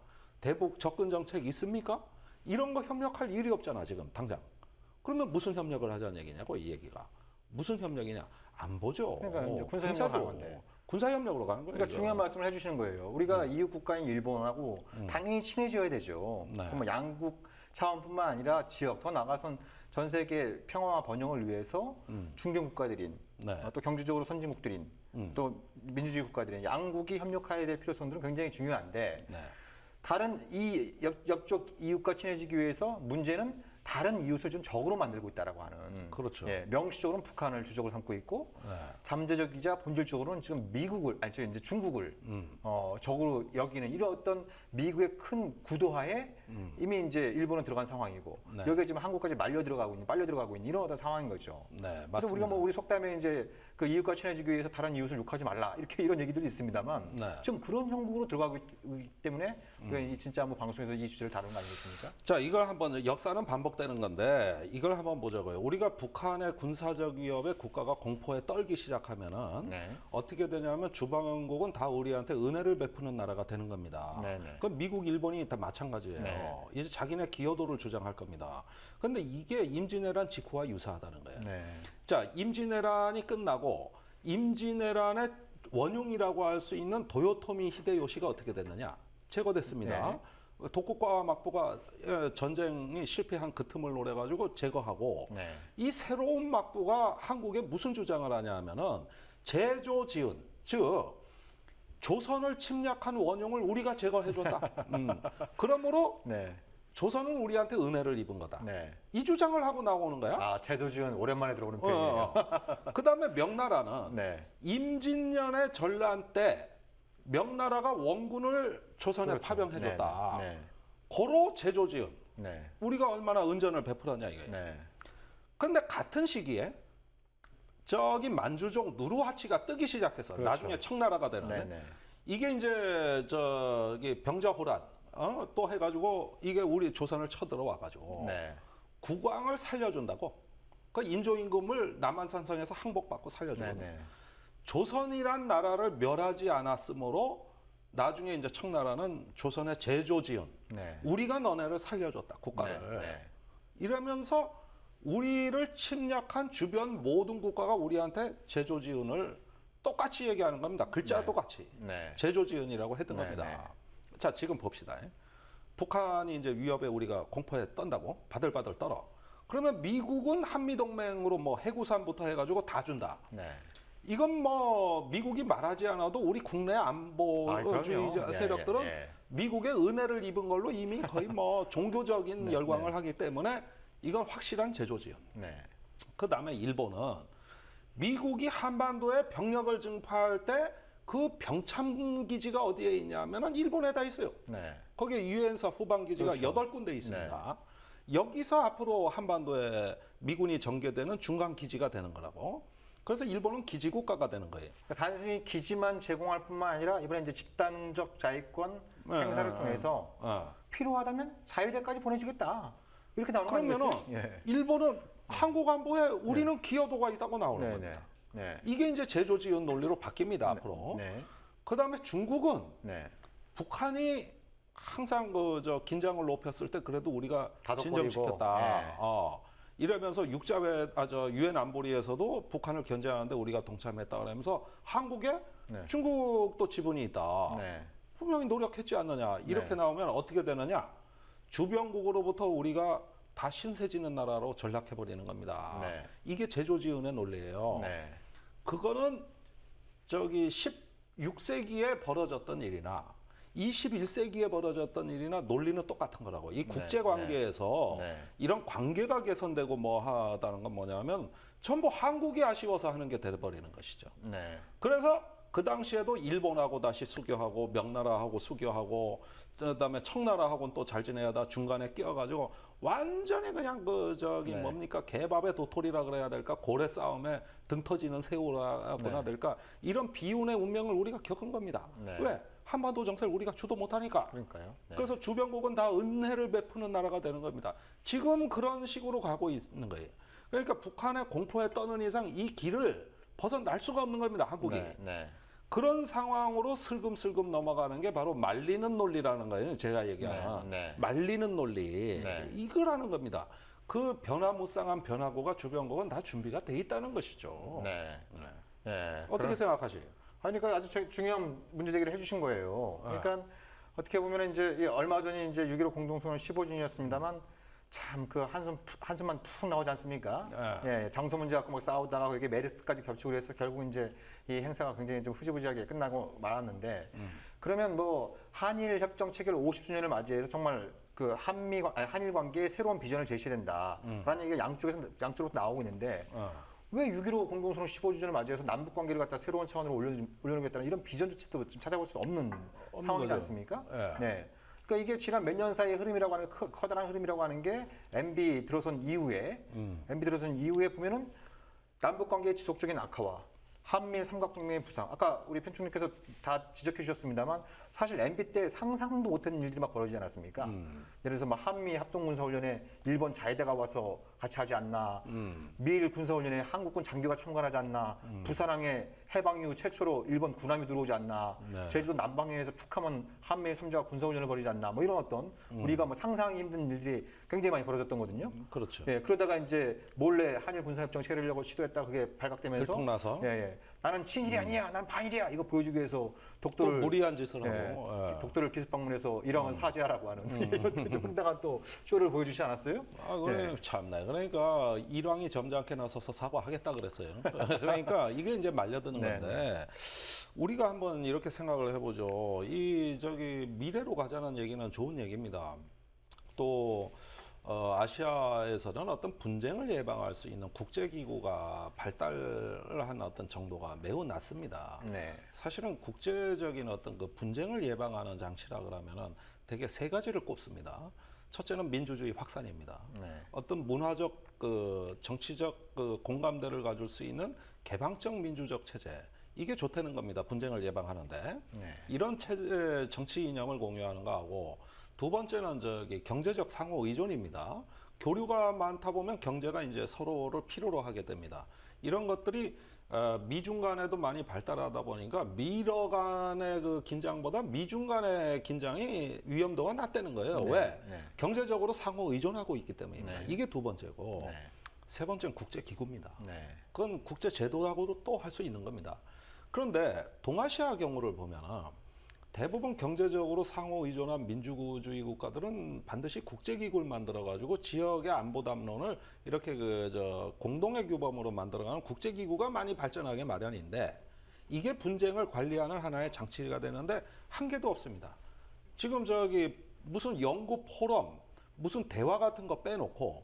대북 접근 정책 있습니까? 이런 거 협력할 일이 없잖아 지금 당장. 그러면 무슨 협력을 하자는 얘기냐고 이 얘기가. 무슨 협력이냐? 안보죠. 그러니까 이제 군사협력으로 가는 건데. 군사협력으로 가는 거예요. 그러니까 중요한 말씀을 해주시는 거예요. 우리가 이웃 국가인 일본하고 당연히 친해져야 되죠. 네. 정말 양국 차원뿐만 아니라 지역 더 나아가선 전 세계 평화와 번영을 위해서 중견 국가들인 네. 또 경제적으로 선진국들인 또 민주주의 국가들인 양국이 협력해야 될 필요성들은 굉장히 중요한데 네. 다른 이 옆쪽 이웃과 친해지기 위해서 문제는 다른 이웃을 좀 적으로 만들고 있다라고 하는. 그렇죠. 예, 명시적으로는 북한을 주적으로 삼고 있고 네. 잠재적이자 본질적으로는 지금 미국을 아니 저 이제 중국을 적으로 여기는 이런 어떤 미국의 큰 구도하에 이미 이제 일본은 들어간 상황이고 네. 여기에 지금 한국까지 빨려 들어가고 있는 이런 어떤 상황인 거죠. 네, 그래서 맞습니다. 우리가 뭐 우리 속담에 이제 그 이웃과 친해지기 위해서 다른 이웃을 욕하지 말라 이런 얘기들이 있습니다만 네. 지금 그런 형국으로 들어가고 있기 때문에 우리가 이 진짜 한번 방송에서 이 주제를 다루는 거 아니겠습니까? 자, 이걸 한번 역사는 반복되는 건데 이걸 한번 보자고요. 우리가 북한의 군사적 위협에 국가가 공포에 떨기 시작하면은 네. 어떻게 되냐면 주방국은 다 우리한테 은혜를 베푸는 나라가 되는 겁니다. 네네. 그건 미국, 일본이 다 마찬가지예요. 네. 이제 자기네 기여도를 주장할 겁니다. 근데 이게 임진왜란 직후와 유사하다는 거예요. 네. 자, 임진왜란이 끝나고 임진왜란의 원흉이라고 할 수 있는 도요토미 히데요시가 어떻게 됐느냐? 제거됐습니다. 네. 도쿠가와 막부가 전쟁이 실패한 그 틈을 노려가지고 제거하고 네. 이 새로운 막부가 한국에 무슨 주장을 하냐 하면은 제조지은, 즉 조선을 침략한 원흉을 우리가 제거해줬다. 그러므로 네. 조선은 우리한테 은혜를 입은 거다. 네. 이 주장을 하고 나오는 거야. 아, 제도지은 오랜만에 들어보는 표현이에요. 그 다음에 명나라는 네. 임진년의 전란 때 명나라가 원군을 조선에 그렇죠. 파병해줬다. 네. 고로 제조지은 네. 우리가 얼마나 은전을 베풀었냐 이거예요. 네. 근데 같은 시기에 저기 만주족 누르하치가 뜨기 시작해서 그렇죠. 나중에 청나라가 되는 네. 네. 이게 이제 저기 병자호란 또 해가지고 이게 우리 조선을 쳐들어와가지고 네. 국왕을 살려준다고 그 인조임금을 남한산성에서 항복받고 네. 살려주거든요. 네. 조선이란 나라를 멸하지 않았으므로 나중에 이제 청나라는 조선의 제조지은 네. 우리가 너네를 살려줬다 국가를 네. 이러면서 우리를 침략한 주변 모든 국가가 우리한테 제조지은을 똑같이 얘기하는 겁니다. 글자 네. 똑같이 네. 제조지은이라고 했던 네, 겁니다. 네. 자 지금 봅시다. 북한이 이제 위협에 우리가 공포에 떤다고 바들바들 떨어. 그러면 미국은 한미동맹으로 뭐 해구산부터 해가지고 다 준다. 네. 이건 뭐 미국이 말하지 않아도 우리 국내 안보주의 그럼요. 세력들은 예, 예. 미국의 은혜를 입은 걸로 이미 거의 뭐 종교적인 네, 열광을 네. 하기 때문에 이건 확실한 제조지연. 네. 그 다음에 일본은 미국이 한반도에 병력을 증파할 때 그 병참 기지가 어디에 있냐면은 일본에 다 있어요. 네. 거기에 유엔사 후방 기지가 그렇죠. 8군데 있습니다. 여기서 앞으로 한반도에 미군이 전개되는 중간 기지가 되는 거라고. 그래서 일본은 기지 국가가 되는 거예요. 그러니까 단순히 기지만 제공할 뿐만 아니라 이번에 이제 집단적 자위권 행사를 통해서 필요하다면 자위대까지 보내주겠다. 이렇게 나오는 거 그러면은 아니겠어요? 예. 일본은 한국 안보에 우리는 기여도가 있다고 나오는 네, 겁니다. 네. 이게 이제 제조지은 논리로 바뀝니다 앞으로. 네. 그다음에 중국은 네. 북한이 항상 그 저 긴장을 높였을 때 그래도 우리가 다독거리고, 진정시켰다. 네. 이러면서 유엔 안보리에서도 북한을 견제하는데 우리가 동참했다 그러면서 한국에 네. 중국도 지분이 있다. 네. 분명히 노력했지 않느냐. 이렇게 네. 나오면 어떻게 되느냐. 주변국으로부터 우리가 다 신세지는 나라로 전락해버리는 겁니다. 네. 이게 제조지은의 논리예요. 네. 그거는 저기 16세기에 벌어졌던 일이나 21세기에 벌어졌던 일이나 논리는 똑같은 거라고. 이 국제 관계에서 네. 이런 관계가 개선되고 뭐 하다는 건 뭐냐면 전부 한국이 아쉬워서 하는 게 돼버리는 것이죠. 네. 그래서 그 당시에도 일본하고 다시 수교하고 명나라하고 수교하고 그다음에 청나라하고는 또 잘 지내야다 중간에 끼어가지고 완전히 그냥 그 저기 네. 뭡니까 개밥의 도토리라 그래야 될까 고래 싸움에 등 터지는 새우라 보나 네. 될까 이런 비운의 운명을 우리가 겪은 겁니다. 네. 왜? 한반도 정세를 우리가 주도 못하니까. 그러니까요. 네. 그래서 주변국은 다 은혜를 베푸는 나라가 되는 겁니다. 지금 그런 식으로 가고 있는 거예요. 그러니까 북한의 공포에 떠는 이상 이 길을 벗어날 수가 없는 겁니다. 한국이. 네. 네. 그런 상황으로 슬금슬금 넘어가는 게 바로 말리는 논리라는 거예요. 제가 얘기하는 네, 네. 말리는 논리. 네. 이거라는 겁니다. 그 변화무쌍한 변화구가 주변국은 다 준비가 돼 있다는 것이죠. 네. 네. 어떻게 생각하세요? 아니, 그러니까 아주 중요한 문제 제기를 해주신 거예요. 그러니까 어떻게 보면 이제 이 얼마 전에 이제 6.15 공동선언 15주년이었습니다만 참 그 한숨만 푹 나오지 않습니까? 예, 장소 문제 갖고 막 싸우다가 그게 메르스까지 겹치고 그래서 결국 이제 이 행사가 굉장히 좀 흐지부지하게 끝나고 말았는데 그러면 뭐 한일 협정 체결 50주년을 맞이해서 정말 그 한일 관계의 새로운 비전을 제시된다라는 얘기가 양쪽으로 나오고 있는데 왜 6.15 공동선언 15주년을 맞이해서 남북 관계를 갖다 새로운 차원으로 올려놓겠다는 이런 비전조차도 지금 찾아볼 수 없는 상황이지 거죠. 않습니까? 예. 네. 그러니까 이게 지난 몇 년 사이의 흐름이라고 하는 커다란 흐름이라고 하는 게 MB 들어선 이후에 보면은 남북 관계의 지속적인 악화와 한미일 삼각동맹의 부상. 아까 우리 편총님께서 다 지적해 주셨습니다만 사실 MB 때 상상도 못했는 일들이 막 벌어지지 않았습니까? 예를 들어서 막 한미 합동군사훈련에 일본 자위대가 와서 같이 하지 않나, 미일 군사훈련에 한국군 장교가 참관하지 않나, 부산항에 해방 이후 최초로 일본 군함이 들어오지 않나, 네. 제주도 남방해에서 툭하면 한미일 3자가 군사훈련을 벌이지 않나, 뭐 이런 어떤 우리가 뭐 상상하기 힘든 일들이 굉장히 많이 벌어졌던 거거든요. 그렇죠. 예, 그러다가 이제 몰래 한일 군사협정 체결하려고 시도했다 그게 발각되면서 들통나서 예, 예. 나는 친일이 아니야, 나는 반일이야 이거 보여주기 위해서 또 독도를 무리한 짓을 예, 하고. 예. 독도를 기습 방문해서 이랑은 사죄하라고 하는 이런 조금다가 또 쇼를 보여주지 않았어요? 그래 참나. 그러니까 일왕이 점잖게 나서서 사과하겠다 그랬어요. 그러니까 이게 이제 말려드는 네, 건데 우리가 한번 이렇게 생각을 해보죠. 이 저기 미래로 가자는 얘기는 좋은 얘기입니다. 또 아시아에서는 어떤 분쟁을 예방할 수 있는 국제기구가 발달한 어떤 정도가 매우 낮습니다. 네. 사실은 국제적인 어떤 그 분쟁을 예방하는 장치라 그러면은 되게 세 가지를 꼽습니다. 첫째는 민주주의 확산입니다. 네. 어떤 문화적 그 정치적 그 공감대를 가질 수 있는 개방적 민주적 체제 이게 좋다는 겁니다. 분쟁을 예방하는데 네. 이런 체제 정치 이념을 공유하는 거하고 두 번째는 저기 경제적 상호 의존입니다. 교류가 많다 보면 경제가 이제 서로를 필요로 하게 됩니다. 이런 것들이 미중 간에도 많이 발달하다 보니까 미러 간의 그 긴장보다 미중 간의 긴장이 위험도가 낮다는 거예요. 네, 왜? 네. 경제적으로 상호 의존하고 있기 때문입니다. 네. 이게 두 번째고 네. 세 번째는 국제기구입니다. 네. 그건 국제 제도하고도 또 할 수 있는 겁니다. 그런데 동아시아 경우를 보면은 대부분 경제적으로 상호 의존한 민주주의 국가들은 반드시 국제기구를 만들어가지고 지역의 안보 담론을 이렇게 공동의 규범으로 만들어가는 국제기구가 많이 발전하게 마련인데 이게 분쟁을 관리하는 하나의 장치가 되는데 한계도 없습니다. 지금 무슨 연구 포럼, 무슨 대화 같은 거 빼놓고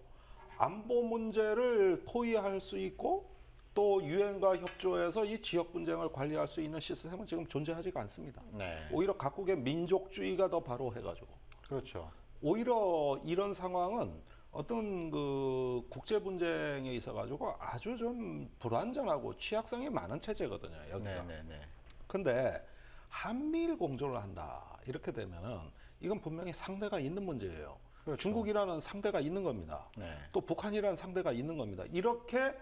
안보 문제를 토의할 수 있고 또 유엔과 협조해서 이 지역 분쟁을 관리할 수 있는 시스템은 지금 존재하지가 않습니다. 네. 오히려 각국의 민족주의가 더 바로 해가지고 그렇죠. 오히려 이런 상황은 어떤 그 국제 분쟁에 있어가지고 아주 좀 불완전하고 취약성이 많은 체제거든요. 여기가. 네. 근데 한미일 공조를 한다 이렇게 되면은 이건 분명히 상대가 있는 문제예요. 그렇죠. 중국이라는 상대가 있는 겁니다. 네. 또 북한이라는 상대가 있는 겁니다. 이렇게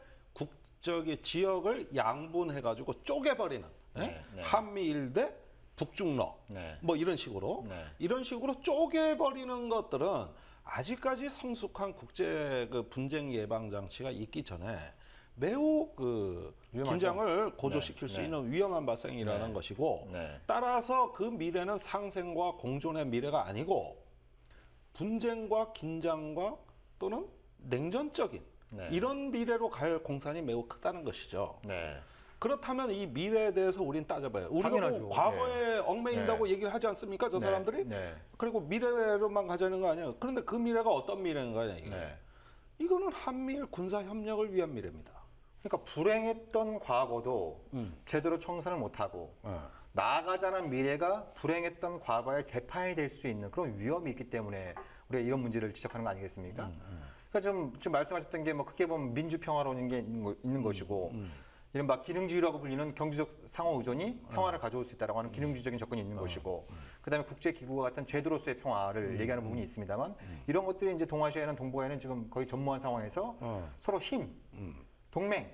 지역을 양분해가지고 쪼개버리는 네, 네. 한미일 대 북중러 네. 뭐 이런 식으로 네. 이런 식으로 쪼개버리는 것들은 아직까지 성숙한 국제 그 분쟁 예방 장치가 있기 전에 매우 그 위험하죠. 긴장을 고조시킬 네, 수 네. 있는 위험한 발생이라는 네. 것이고 네. 따라서 그 미래는 상생과 공존의 미래가 아니고 분쟁과 긴장과 또는 냉전적인 네. 이런 미래로 갈 공산이 매우 크다는 것이죠. 네. 그렇다면 이 미래에 대해서 우리는 따져봐요. 우리가 당연하죠. 뭐 과거에 얽매인다고 얘기를 하지 않습니까? 저 네. 사람들이? 네. 그리고 미래로만 가자는 거 아니에요. 그런데 그 미래가 어떤 미래인가 이게. 네. 이거는 한미일 군사 협력을 위한 미래입니다. 그러니까 불행했던 과거도 음. 제대로 청산을 못하고 네. 나아가자는 미래가 불행했던 과거의 재판이 될 수 있는 그런 위험이 있기 때문에 우리가 이런 문제를 지적하는 거 아니겠습니까? 그러니까 지금 말씀하셨던 게 뭐 크게 보면 민주평화론인 게 있는 것이고 이른바 기능주의라고 불리는 경제적 상호 의존이 평화를 가져올 수 있다라고 하는 기능주의적인 접근이 있는 것이고 그다음에 국제기구와 같은 제도로서의 평화를 얘기하는 부분이 있습니다만 이런 것들이 이제 동아시아에는 동북아에는 지금 거의 전무한 상황에서 서로 힘, 동맹,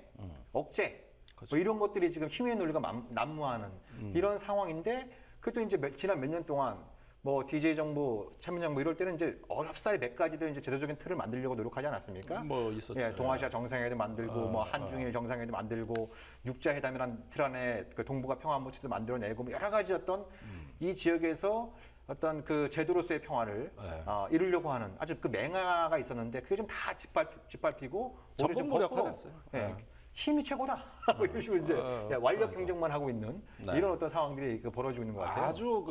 억제 뭐 이런 것들이 지금 힘의 논리가 난무하는 이런 상황인데 그것도 이제 지난 몇 년 동안 뭐 DJ 정부, 참여정부 이럴 때는 이제 어렵사리 몇 가지도 이제 제도적인 틀을 만들려고 노력하지 않았습니까? 뭐 있었죠. 예, 동아시아 정상회담 만들고 뭐 한중일 정상회담 만들고 육자회담이란 틀 안에 그 동북아 평화안보체도 만들어내고 뭐 여러 가지 어떤 이 지역에서 어떤 그 제도로서의 평화를 네. 이루려고 하는 아주 그 맹아가 있었는데 그게 좀 다 짓밟히고 오히려 좀 전북 거꾸로, 무력화됐어요. 예, 네. 힘이 최고다. 뭐 이런 식으로 이제 완력 경쟁만 하고 있는 네. 이런 어떤 상황들이 벌어지고 있는 것 같아요. 아주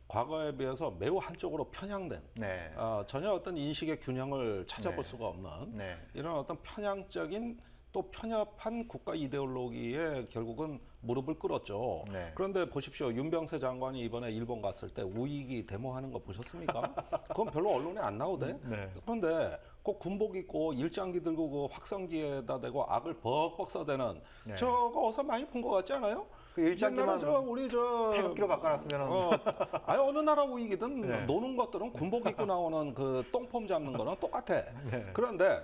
과거에 비해서 매우 한쪽으로 편향된 네. 전혀 어떤 인식의 균형을 찾아볼 네. 수가 없는 네. 이런 어떤 편향적인 또 편협한 국가 이데올로기에 결국은 무릎을 꿇었죠. 네. 그런데 보십시오. 윤병세 장관이 이번에 일본 갔을 때 우익이 데모하는 거 보셨습니까? 그건 별로 언론에 안 나오대. 네. 그런데 꼭 군복 입고 일장기 들고 그 확성기에다 대고 악을 벅벅 써대는 네. 저거 어서 많이 본 것 같지 않아요? 그 일장기만 옛날에 우리 태극기로 바꿔놨으면 아니 어느 나라 우익이든 네. 노는 것들은 군복 입고 나오는 그 똥폼 잡는 거랑 똑같아. 네. 그런데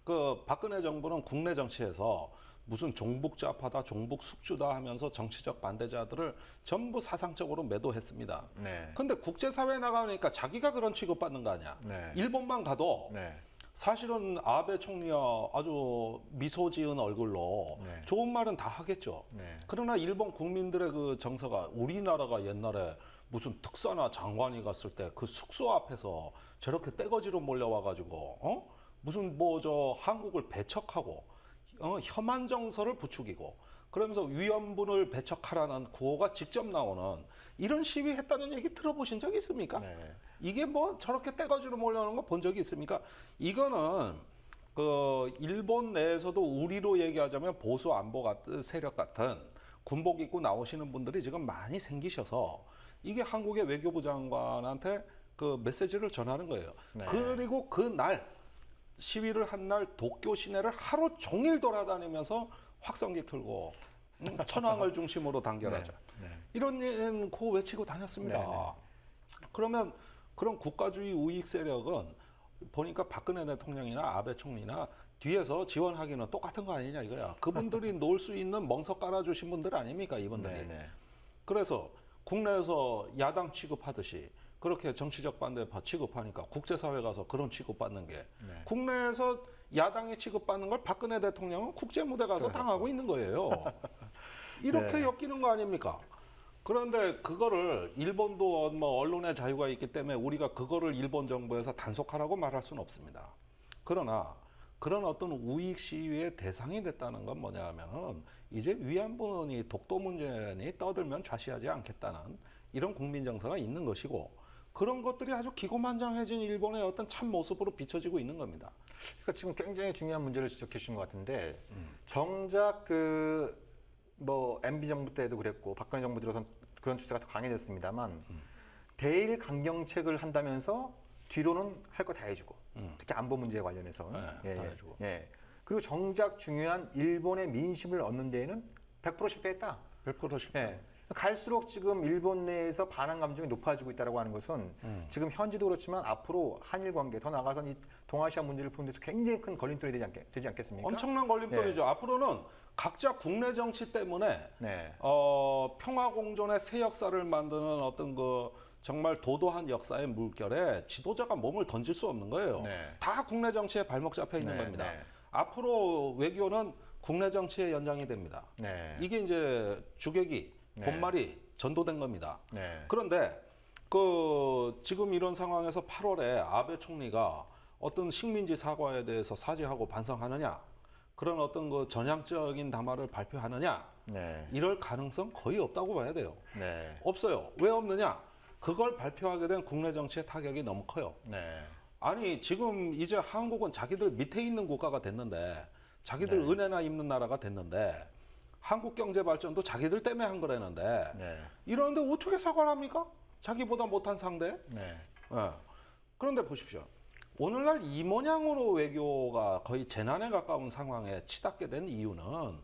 그 박근혜 정부는 국내 정치에서 무슨 종북 좌파다, 종북 숙주다 하면서 정치적 반대자들을 전부 사상적으로 매도했습니다. 네. 근데 국제사회에 나가니까 자기가 그런 취급받는 거 아니야. 네. 일본만 가도 네. 사실은 아베 총리와 아주 미소 지은 얼굴로 네. 좋은 말은 다 하겠죠. 네. 그러나 일본 국민들의 그 정서가 우리나라가 옛날에 무슨 특사나 장관이 갔을 때 그 숙소 앞에서 저렇게 떼거지로 몰려와가지고 무슨 뭐 한국을 배척하고 혐한 정서를 부추기고 그러면서 위헌분을 배척하라는 구호가 직접 나오는 이런 시위했다는 얘기 들어보신 적 있습니까? 네. 이게 뭐 저렇게 떼거지로 몰려오는 거 본 적이 있습니까? 이거는 그 일본 내에서도 우리로 얘기하자면 보수 안보 세력 같은 군복 입고 나오시는 분들이 지금 많이 생기셔서 이게 한국의 외교부 장관한테 그 메시지를 전하는 거예요. 네. 그리고 그 날 시위를 한 날 도쿄 시내를 하루 종일 돌아다니면서 확성기 틀고 천황을 중심으로 단결하자. 네. 이런 거 외치고 다녔습니다. 네, 네. 그러면 그런 국가주의 우익 세력은 보니까 박근혜 대통령이나 아베 총리나 뒤에서 지원하기는 똑같은 거 아니냐 이거야. 그분들이 놀 수 있는 멍석 깔아주신 분들 아닙니까 이분들이. 네. 그래서 국내에서 야당 취급하듯이 그렇게 정치적 반대 취급하니까 국제사회 가서 그런 취급받는 게 네. 국내에서 야당이 취급받는 걸 박근혜 대통령은 국제무대 가서 당하고 있는 거예요. 이렇게 네. 엮이는 거 아닙니까? 그런데 그거를 일본도 뭐 언론의 자유가 있기 때문에 우리가 그거를 일본 정부에서 단속하라고 말할 수는 없습니다. 그러나 그런 어떤 우익 시위의 대상이 됐다는 건 뭐냐 하면은 이제 위안부니 독도 문제니 떠들면 좌시하지 않겠다는 이런 국민 정서가 있는 것이고 그런 것들이 아주 기고만장해진 일본의 어떤 참 모습으로 비춰지고 있는 겁니다. 그러니까 지금 굉장히 중요한 문제를 지적해 주신 것 같은데 정작 그 뭐 MB 정부 때도 그랬고 박근혜 정부 들어선 그런 추세가 더 강해졌습니다만 대일 강경책을 한다면서 뒤로는 할 거 다 해주고 특히 안보 문제에 관련해서 네, 다 해주고. 예. 그리고 정작 중요한 일본의 민심을 얻는 데에는 100% 실패했다. 100% 실패. 예. 갈수록 지금 일본 내에서 반항 감정이 높아지고 있다고 하는 것은 지금 현지도 그렇지만 앞으로 한일 관계 더 나아가서 이 동아시아 문제를 푸는 데서 굉장히 큰 걸림돌이 되지 않겠습니까? 엄청난 걸림돌이죠. 앞으로는 각자 국내 정치 때문에 네. 평화 공존의 새 역사를 만드는 어떤 그 정말 도도한 역사의 물결에 지도자가 몸을 던질 수 없는 거예요. 네. 다 국내 정치에 발목 잡혀 있는 네, 겁니다. 네. 앞으로 외교는 국내 정치의 연장이 됩니다. 네. 이게 이제 주객이 네. 본말이 전도된 겁니다. 네. 그런데 그 지금 이런 상황에서 8월에 아베 총리가 어떤 식민지 사과에 대해서 사죄하고 반성하느냐, 그런 어떤 그 전향적인 담화를 발표하느냐, 네. 이럴 가능성 거의 없다고 봐야 돼요. 네. 없어요. 왜 없느냐? 그걸 발표하게 된 국내 정치의 타격이 너무 커요. 네. 아니 지금 이제 한국은 자기들 밑에 있는 국가가 됐는데, 자기들 네. 은혜나 입는 나라가 됐는데, 한국 경제 발전도 자기들 때문에 한 거라는데, 네. 이러는데 어떻게 사과를 합니까? 자기보다 못한 상대? 네. 예. 그런데 보십시오. 오늘날 이 모양으로 외교가 거의 재난에 가까운 상황에 치닫게 된 이유는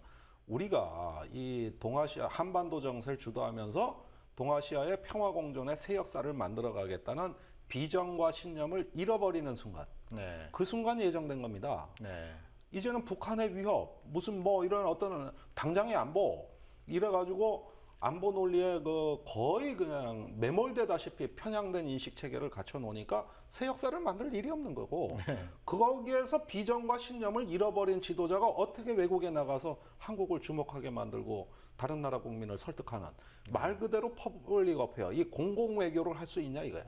우리가 이 동아시아 한반도 정세를 주도하면서 동아시아의 평화 공존의 새 역사를 만들어 가겠다는 비전과 신념을 잃어버리는 순간, 네. 그 순간이 예정된 겁니다. 네. 이제는 북한의 위협, 무슨 뭐 이런 어떤 당장의 안보, 이래가지고 안보 논리에 그 거의 그냥 매몰되다시피 편향된 인식 체계를 갖춰 놓으니까 새 역사를 만들 일이 없는 거고, 거기에서 비전과 신념을 잃어버린 지도자가 어떻게 외국에 나가서 한국을 주목하게 만들고 다른 나라 국민을 설득하는, 말 그대로 퍼블릭 어페어, 이 공공 외교를 할 수 있냐 이거야.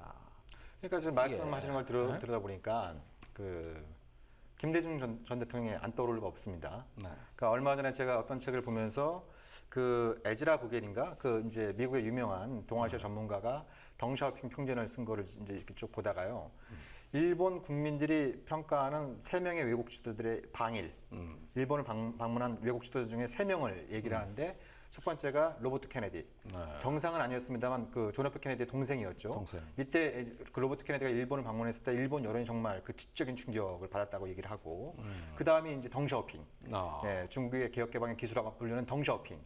그러니까 지금 말씀하시는 걸 네? 들어다 보니까 그 김대중 전 대통령이 안 떠오를 리가 없습니다. 네. 그러니까 얼마 전에 제가 어떤 책을 보면서 그 에즈라 구겔인가 그 이제 미국의 유명한 동아시아 전문가가 덩샤오핑 평전을 쓴 거를 이제 이렇게 쭉 보다가요. 일본 국민들이 평가하는 3명의 외국 지도자들의 방일, 일본을 방문한 외국 지도자 중에 3명을 얘기를 하는데 첫 번째가 로버트 케네디. 네. 정상은 아니었습니다만 그 존 F 케네디의 동생이었죠. 동생. 이때 그 로버트 케네디가 일본을 방문했을 때 일본 여론이 정말 그 지적인 충격을 받았다고 얘기를 하고 그 다음에 이제 덩샤오핑, 아. 네, 중국의 개혁 개방의 기수라고 불리는 덩샤오핑.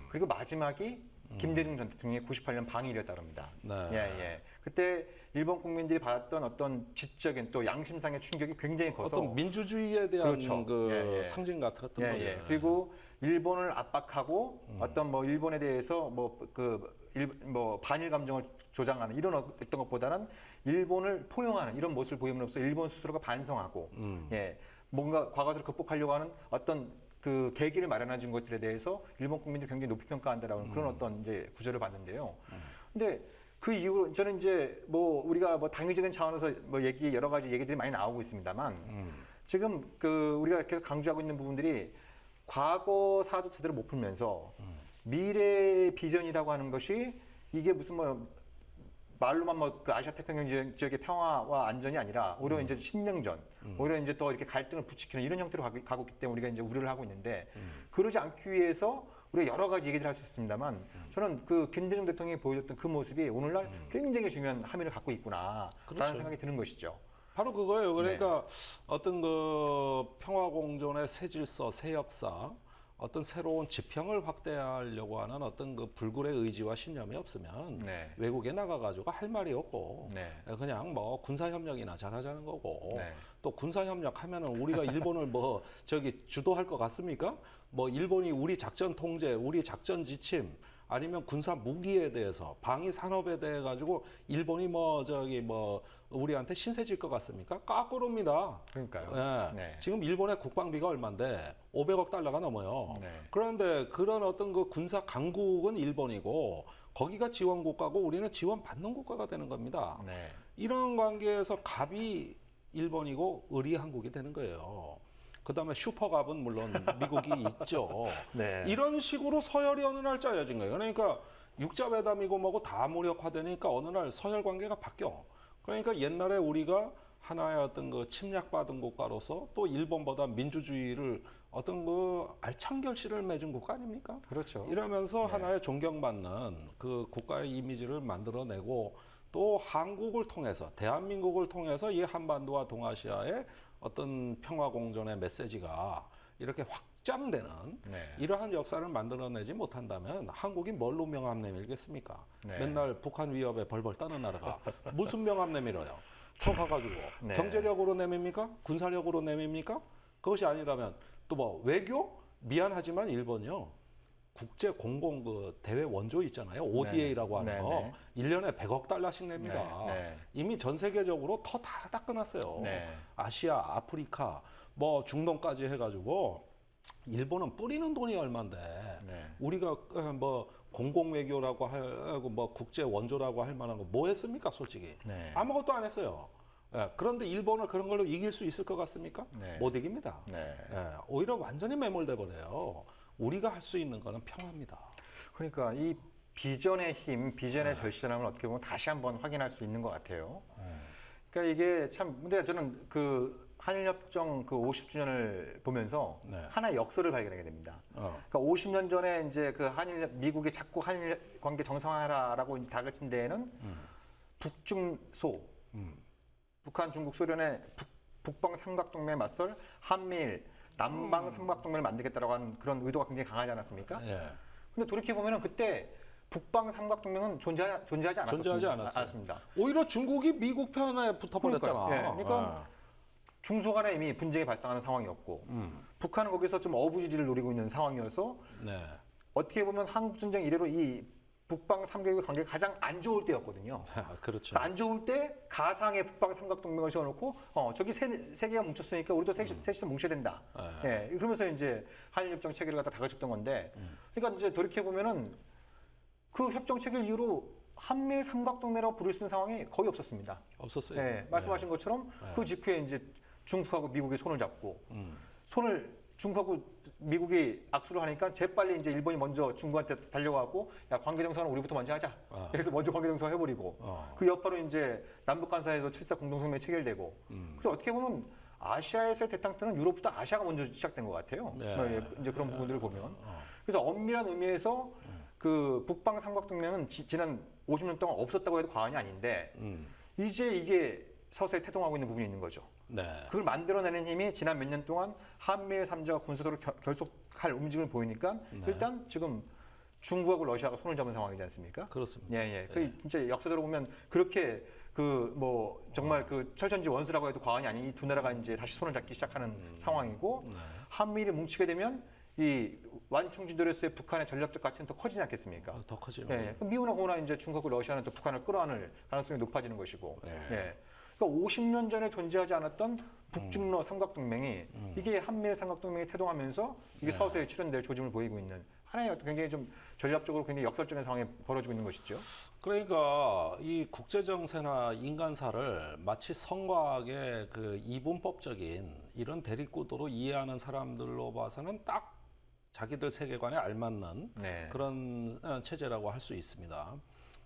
그리고 마지막이 김대중 전 대통령의 98년 방일이었다고 합니다. 네. 예. 그때 일본 국민들이 받았던 어떤 지적인 또 양심상의 충격이 굉장히 커서 어떤 민주주의에 대한 그렇죠. 그 예, 예. 상징 같은 예, 거죠. 예. 그리고 일본을 압박하고 어떤 뭐 일본에 대해서 뭐 반일 감정을 조장하는 이런 어떤 것보다는 일본을 포용하는 이런 모습을 보임으로써 일본 스스로가 반성하고 예, 뭔가 과거사를 극복하려고 하는 어떤 그 계기를 마련해 준 것들에 대해서 일본 국민들이 굉장히 높이 평가한다라는 그런 어떤 이제 구절을 봤는데요. 근데 그 이후로 저는 이제 뭐 우리가 뭐 당위적인 차원에서 뭐 여러 가지 얘기들이 많이 나오고 있습니다만 지금 그 우리가 계속 강조하고 있는 부분들이 과거사도 제대로 못 풀면서 미래 비전이라고 하는 것이 이게 무슨 뭐 말로만 뭐 그 아시아 태평양 지역의 평화와 안전이 아니라 오히려 이제 신냉전, 오히려 이제 더 이렇게 갈등을 부추기는 이런 형태로 가고 있기 때문에 우리가 이제 우려를 하고 있는데 그러지 않기 위해서 우리가 여러 가지 얘기를 할 수 있습니다만 저는 그 김대중 대통령이 보여줬던 그 모습이 오늘날 굉장히 중요한 함의를 갖고 있구나라는 그렇죠. 생각이 드는 것이죠. 바로 그거예요. 그러니까 어떤 그 평화 공존의 새 질서, 새 역사, 어떤 새로운 지평을 확대하려고 하는 어떤 그 불굴의 의지와 신념이 없으면 네. 외국에 나가가지고 할 말이 없고 네. 그냥 뭐 군사협력이나 잘하자는 거고 네. 또 군사협력 하면은 우리가 일본을 뭐 저기 주도할 것 같습니까? 뭐 일본이 우리 작전 통제, 우리 작전 지침 아니면 군사 무기에 대해서 방위 산업에 대해 가지고 일본이 뭐 저기 뭐 우리한테 신세 질 것 같습니까? 까꾸로입니다. 그러니까요. 예. 네. 지금 일본의 국방비가 얼마인데 500억 달러가 넘어요. 네. 그런데 그런 어떤 그 군사 강국은 일본이고 거기가 지원 국가고 우리는 지원 받는 국가가 되는 겁니다. 네. 이런 관계에서 갑이 일본이고 을이 한국이 되는 거예요. 그다음에 슈퍼갑은 물론 미국이 있죠. 네. 이런 식으로 서열이 어느 날 짜여진 거예요. 그러니까 육자회담이고 뭐고 다 무력화되니까 어느 날 서열 관계가 바뀌어. 그러니까 옛날에 우리가 하나의 어떤 그 침략받은 국가로서 또 일본보다 민주주의를 어떤 그 알찬 결실을 맺은 국가 아닙니까? 그렇죠. 이러면서 네. 하나의 존경받는 그 국가의 이미지를 만들어내고 또 한국을 통해서 대한민국을 통해서 이 한반도와 동아시아의 어떤 평화 공존의 메시지가 이렇게 확장되는 네. 이러한 역사를 만들어내지 못한다면 한국이 뭘로 명함 내밀겠습니까? 네. 맨날 북한 위협에 벌벌 떠는 나라가 무슨 명함 내밀어요? 쳐 가가지고 네. 경제력으로 내밉니까? 군사력으로 내밉니까? 그것이 아니라면 또 뭐 외교? 미안하지만 일본요. 국제 공공 그 대회 원조 있잖아요. ODA라고 하는 네, 거. 네. 1년에 100억 달러씩 냅니다. 네, 네. 이미 전 세계적으로 터 다 닦아놨어요. 네. 아시아, 아프리카, 뭐 중동까지 해가지고 일본은 뿌리는 돈이 얼만데 네. 우리가 뭐 공공 외교라고 하고 뭐 국제 원조라고 할 만한 거 뭐 했습니까, 솔직히? 네. 아무것도 안 했어요. 예, 그런데 일본을 그런 걸로 이길 수 있을 것 같습니까? 네. 못 이깁니다. 네. 예, 오히려 완전히 매몰돼 버려요. 우리가 할 수 있는 거는 평화입니다. 그러니까 이 비전의 힘, 비전의 네. 절실함을 어떻게 보면 다시 한번 확인할 수 있는 것 같아요. 그러니까 이게 참 근데 저는 그 한일협정 그 50주년을 보면서 네. 하나의 역설을 발견하게 됩니다. 그러니까 50년 전에 이제 그 미국이 자꾸 한일 관계 정상화하라고 이제 다그친 데에는 북중소, 북한, 중국, 소련의 북방 삼각동맹에 맞설 한미일, 남방 삼각동맹을 만들겠다라고 하는 그런 의도가 굉장히 강하지 않았습니까? 예. 근데 돌이켜 보면은 그때 북방 삼각동맹은 존재하지 않았습니다. 오히려 중국이 미국 편에 붙어버렸잖아. 그러니까요. 예, 그러니까 중소 간에 이미 분쟁이 발생하는 상황이었고 북한은 거기서 좀 어부지리를 노리고 있는 상황이어서 네. 어떻게 보면 한국 전쟁 이래로 이 북방 삼국의 관계가 가장 안 좋을 때였거든요. 그렇죠. 안 좋을 때 가상의 북방 삼각동맹을 세워놓고 저기 세 개가 뭉쳤으니까 우리도 셋이서 뭉쳐야 된다. 예, 그러면서 이제 한일협정 체결을 갖다 다그쳤던 건데, 그러니까 이제 돌이켜 보면은 그 협정 체결 이후로 한미일 삼각동맹이라고 부를 수 있는 상황이 거의 없었습니다. 없었어요. 예, 말씀하신 것처럼 그 직후에 이제 중국하고 미국이 손을 잡고 중국하고 미국이 악수를 하니까 재빨리 이제 일본이 먼저 중국한테 달려가고 야 관계 정상은 우리부터 먼저 하자. 그래서 먼저 관계 정상 해버리고 그 여파로 이제 남북 간사에서 7.4 공동성명이 체결되고 그래서 어떻게 보면 아시아에서의 대탕트는 유럽보다 아시아가 먼저 시작된 것 같아요. 네. 이제 그런 부분들을 보면 그래서 엄밀한 의미에서 그 북방 삼각동맹은 지난 50년 동안 없었다고 해도 과언이 아닌데 이제 이게 서서히 태동하고 있는 부분이 있는 거죠. 네. 그걸 만들어내는 힘이 지난 몇 년 동안 한미일 3자가 군사적으로 결속할 움직임을 보이니까 일단 지금 중국하고 러시아가 손을 잡은 상황이지 않습니까? 그렇습니다. 예, 예. 그 진짜 역사적으로 보면 그렇게 그 뭐 정말 그 철천지 원수라고 해도 과언이 아닌 이 두 나라가 이제 다시 손을 잡기 시작하는 상황이고 한미일이 뭉치게 되면 이 완충지도로서의 북한의 전략적 가치는 더 커지지 않겠습니까? 더 커지는 예, 예. 미우나 고나 이제 중국하고 러시아는 또 북한을 끌어안을 가능성이 높아지는 것이고. 예. 예. 그러니까 50년 전에 존재하지 않았던 북중러 삼각동맹이 이게 한미일 삼각동맹이 태동하면서 이게 서서히 출현될 조짐을 보이고 있는 하나의 굉장히 좀 전략적으로 굉장히 역설적인 상황이 벌어지고 있는 것이죠. 그러니까 이 국제 정세나 인간사를 마치 성과학의 그 이분법적인 이런 대립구도로 이해하는 사람들로 봐서는 딱 자기들 세계관에 알맞는 네. 그런 체제라고 할 수 있습니다.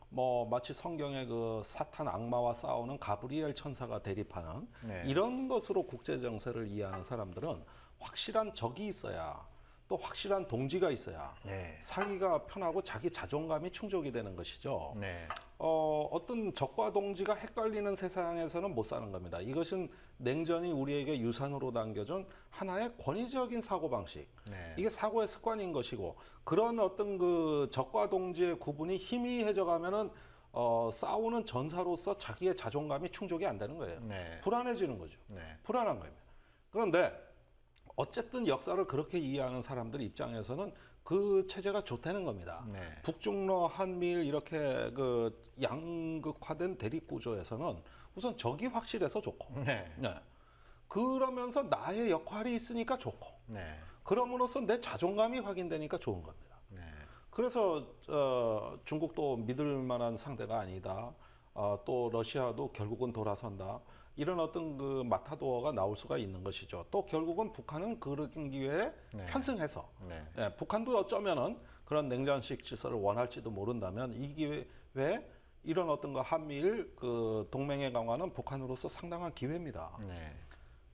뭐 마치 성경의 그 사탄 악마와 싸우는 가브리엘 천사가 대립하는 네. 이런 것으로 국제 정세를 이해하는 사람들은 확실한 적이 있어야 또 확실한 동지가 있어야 네. 살기가 편하고 자기 자존감이 충족이 되는 것이죠. 네. 어떤 적과 동지가 헷갈리는 세상에서는 못 사는 겁니다. 이것은 냉전이 우리에게 유산으로 남겨준 하나의 권위적인 사고방식. 네. 이게 사고의 습관인 것이고 그런 어떤 그 적과 동지의 구분이 희미해져 가면은 싸우는 전사로서 자기의 자존감이 충족이 안 되는 거예요. 네. 불안해지는 거죠. 네. 불안한 겁니다. 그런데 어쨌든 역사를 그렇게 이해하는 사람들 입장에서는 그 체제가 좋다는 겁니다. 네. 북중러 한미일 이렇게 그 양극화된 대립 구조에서는 우선 적이 확실해서 좋고, 네. 네. 그러면서 나의 역할이 있으니까 좋고, 네. 그럼으로써 내 자존감이 확인되니까 좋은 겁니다. 네. 그래서 중국도 믿을 만한 상대가 아니다. 또 러시아도 결국은 돌아선다. 이런 어떤 그 마타도어가 나올 수가 있는 것이죠. 또 결국은 북한은 그런 기회에 네. 편승해서 네. 예, 북한도 어쩌면은 그런 냉전식 질서를 원할지도 모른다면 이 기회에 이런 어떤 그 한미일 그 동맹의 강화는 북한으로서 상당한 기회입니다. 네.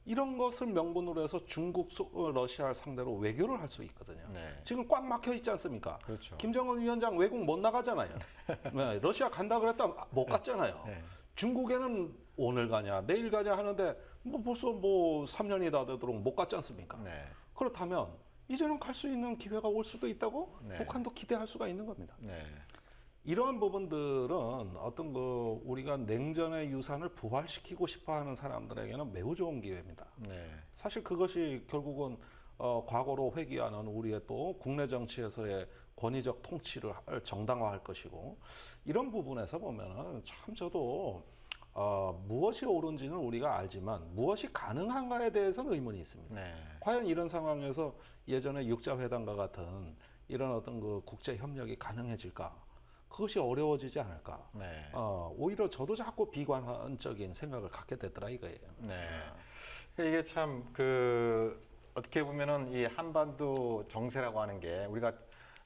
이런 것을 명분으로 해서 중국, 러시아를 상대로 외교를 할 수 있거든요. 네. 지금 꽉 막혀 있지 않습니까? 그렇죠. 김정은 위원장 외국 못 나가잖아요. 네, 러시아 간다 그랬다 못 갔잖아요. 네. 중국에는 오늘 가냐 내일 가냐 하는데 뭐 벌써 뭐 3년이 다 되도록 못 갔지 않습니까? 네. 그렇다면 이제는 갈 수 있는 기회가 올 수도 있다고 네. 북한도 기대할 수가 있는 겁니다. 네. 이러한 부분들은 어떤 그 우리가 냉전의 유산을 부활시키고 싶어하는 사람들에게는 매우 좋은 기회입니다. 네. 사실 그것이 결국은 과거로 회귀하는 우리의 또 국내 정치에서의 권위적 통치를 정당화할 것이고 이런 부분에서 보면은 참 저도 무엇이 옳은지는 우리가 알지만 무엇이 가능한가에 대해서는 의문이 있습니다. 네. 과연 이런 상황에서 예전에 육자회담과 같은 이런 어떤 그 국제 협력이 가능해질까? 그것이 어려워지지 않을까? 네. 오히려 저도 자꾸 비관적인 생각을 갖게 되더라 이거예요. 네. 이게 참 어떻게 보면은 이 한반도 정세라고 하는 게 우리가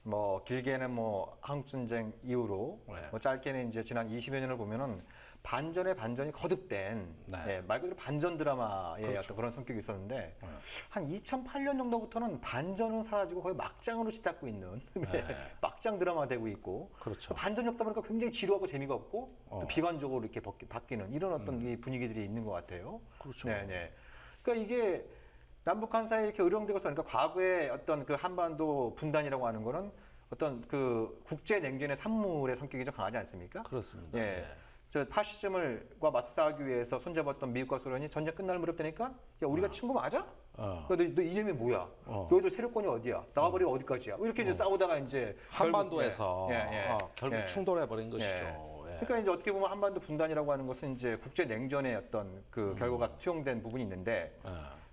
뭐 길게는 뭐 한국전쟁 이후로 네. 뭐 짧게는 이제 지난 20여 년을 보면은 반전의 반전이 거듭된 네. 예, 말 그대로 반전 드라마의 그렇죠. 어떤 그런 성격이 있었는데 네. 한 2008년 정도부터는 반전은 사라지고 거의 막장으로 치닫고 있는 네. 막장 드라마 되고 있고 그렇죠. 반전이 없다 보니까 굉장히 지루하고 재미가 없고 또 비관적으로 이렇게 바뀌는 이런 어떤 이 분위기들이 있는 것 같아요. 그렇죠. 네, 네. 그러니까 이게 남북한 사이에 이렇게 의령되고서 그러니까 과거의 어떤 그 한반도 분단이라고 하는 거는 어떤 그 국제 냉전의 산물의 성격이 좀 강하지 않습니까? 그렇습니다. 예. 네. 저 파시즘과 맞서 싸우기 위해서 손잡았던 미국과 소련이 전쟁 끝날 무렵 되니까 야 우리가 친구 맞아? 너 이름이 뭐야? 너희들 세력권이 어디야? 나와버리고 어디까지야? 이렇게 이제 싸우다가 이제 한반도에서 결국 결국 충돌해 버린 것이죠. 예. 그러니까 이제 어떻게 보면 한반도 분단이라고 하는 것은 이제 국제 냉전의 어떤 그 결과가 투영된 부분이 있는데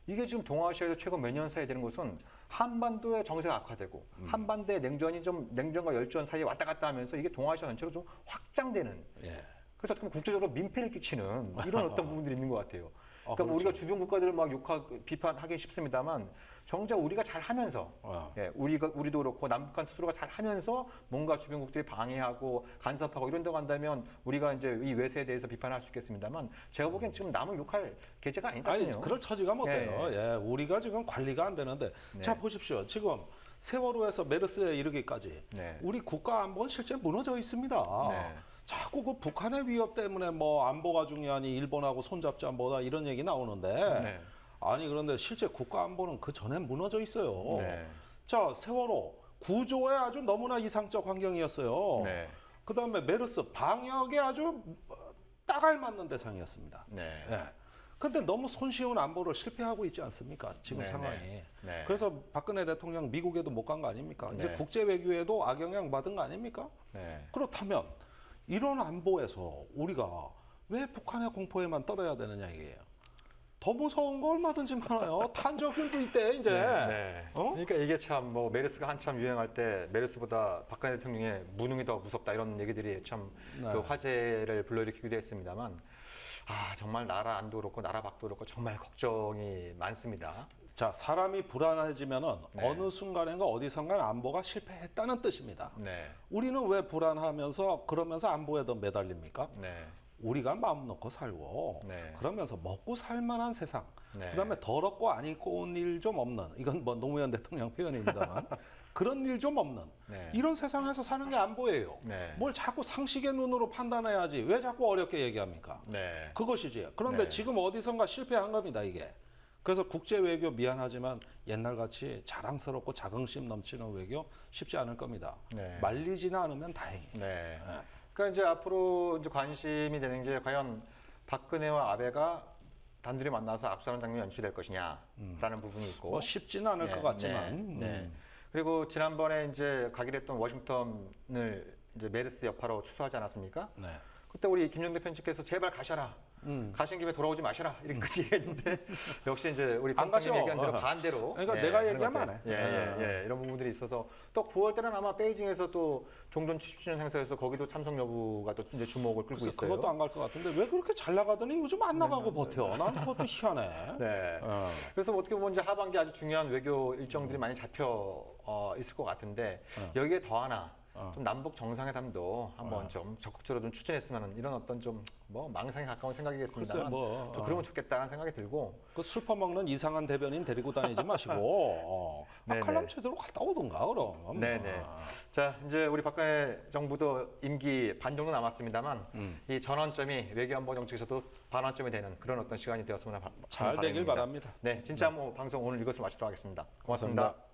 이게 지금 동아시아에서 최근 몇 년 사이에 되는 것은 한반도의 정세가 악화되고 한반도의 냉전이 좀 냉전과 열전 사이에 왔다 갔다 하면서 이게 동아시아 전체로 좀 확장되는 예. 그래서 어떻게 보면 국제적으로 민폐를 끼치는 이런 어떤 부분들이 있는 것 같아요. 그러니까 그렇죠. 우리가 주변 국가들을 막 비판하기 쉽습니다만 정작 우리가 잘하면서 예, 우리도 그렇고 남북한 스스로가 잘하면서 뭔가 주변국들이 방해하고 간섭하고 이런다고 한다면 우리가 이제 이 외세에 대해서 비판할 수 있겠습니다만 제가 보기엔 지금 남을 욕할 계제가 아니거든요. 아니 그럴 처지가 못 돼요. 예. 우리가 지금 관리가 안 되는데 네. 자 보십시오. 지금 세월호에서 메르스에 이르기까지 네. 우리 국가 안보는 실제 무너져 있습니다. 네. 자꾸 그 북한의 위협 때문에 뭐 안보가 중요하니 일본하고 손잡자 뭐다 이런 얘기 나오는데 네. 아니 그런데 실제 국가 안보는 그 전에 무너져 있어요. 네. 자 세월호 구조에 아주 너무나 이상적 환경이었어요. 네. 그다음에 메르스 방역에 아주 딱 알맞는 대상이었습니다. 네. 예. 근데 너무 손쉬운 안보를 실패하고 있지 않습니까? 지금 네, 상황이. 네. 네. 그래서 박근혜 대통령 미국에도 못 간 거 아닙니까? 이제 네. 국제 외교에도 악영향 받은 거 아닙니까? 네. 그렇다면 이런 안보에서 우리가 왜 북한의 공포에만 떨어야 되느냐 이게요. 더 무서운 거 얼마든지 많아요. 탄저균도 있대 이제. 네. 어? 그러니까 이게 참 뭐 메르스가 한참 유행할 때 메르스보다 박근혜 대통령의 무능이 더 무섭다 이런 얘기들이 참 네. 그 화제를 불러일으키기도 했습니다만 정말 나라 안도 그렇고 나라 밖도 그렇고 정말 걱정이 많습니다. 자 사람이 불안해지면은 네. 어느 순간인가 어디선가 안보가 실패했다는 뜻입니다. 네. 우리는 왜 불안하면서 그러면서 안보에 더 매달립니까? 네. 우리가 마음 놓고 살고 네. 그러면서 먹고 살 만한 세상. 네. 그다음에 더럽고 안 입고 온 일 좀 없는, 이건 뭐 노무현 대통령 표현입니다만 그런 일 좀 없는 네. 이런 세상에서 사는 게 안 보여요. 네. 뭘 자꾸 상식의 눈으로 판단해야지 왜 자꾸 어렵게 얘기합니까? 네. 그것이지. 그런데 네. 지금 어디선가 실패한 겁니다, 이게. 그래서 국제 외교 미안하지만 옛날같이 자랑스럽고 자긍심 넘치는 외교 쉽지 않을 겁니다. 네. 말리지는 않으면 다행이에요. 네. 그러니까 이제 앞으로 이제 관심이 되는 게 과연 박근혜와 아베가 단둘이 만나서 악수하는 장면이 연출될 것이냐라는 부분이 있고. 뭐 쉽지는 않을 네, 것 같지만. 네, 네. 그리고 지난번에 이제 가기로 했던 워싱턴을 이제 메르스 여파로 취소하지 않았습니까? 네. 그때 우리 김정대 편집께서 제발 가셔라. 가신 김에 돌아오지 마셔라. 이렇게까지 얘기했는데 역시 이제 우리 안 평창님 가셔. 얘기한 대로 반대로. 그러니까 내가 하는 얘기하면 것들. 안 해. 이런 부분들이 있어서 또 9월 때는 아마 베이징에서 또 종전 70주년 행사에서 거기도 참석 여부가 또 이제 주목을 끌고 그래서 있어요. 그것도 안 갈 것 같은데 왜 그렇게 잘 나가더니 요즘 안 나가고 버텨? 난 그것도 희한해. 네. 어. 그래서 어떻게 보면 이제 하반기 아주 중요한 외교 일정들이 많이 잡혀 있을 것 같은데 여기에 더 하나 좀 남북 정상회담도 한번 좀 적극적으로 좀 추진했으면 이런 어떤 좀 뭐 망상에 가까운 생각이겠습니다. 글쎄, 뭐, 좀 그러면 좋겠다는 생각이 들고. 그 술 퍼먹는 이상한 대변인 데리고 다니지 마시고 네네. 칼럼 제대로 갔다 오던가 그럼. 네네. 자, 이제 우리 박근혜 정부도 임기 반 정도 남았습니다만 이 전환점이 외교안보 정책에서도 반환점이 되는 그런 어떤 시간이 되었으면 잘 되길 바랍니다. 네, 진짜 뭐 방송 오늘 이것을 마치도록 하겠습니다. 고맙습니다. 감사합니다.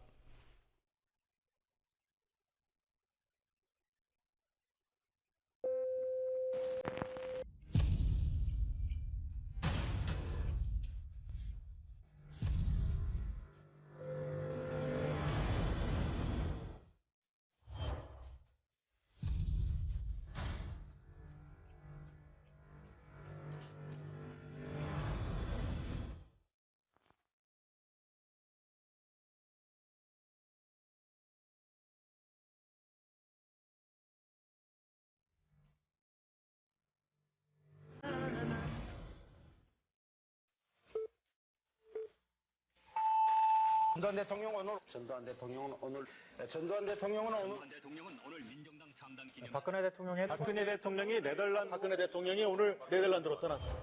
박근혜 대통령이 오늘 네덜란드로 떠났습니다.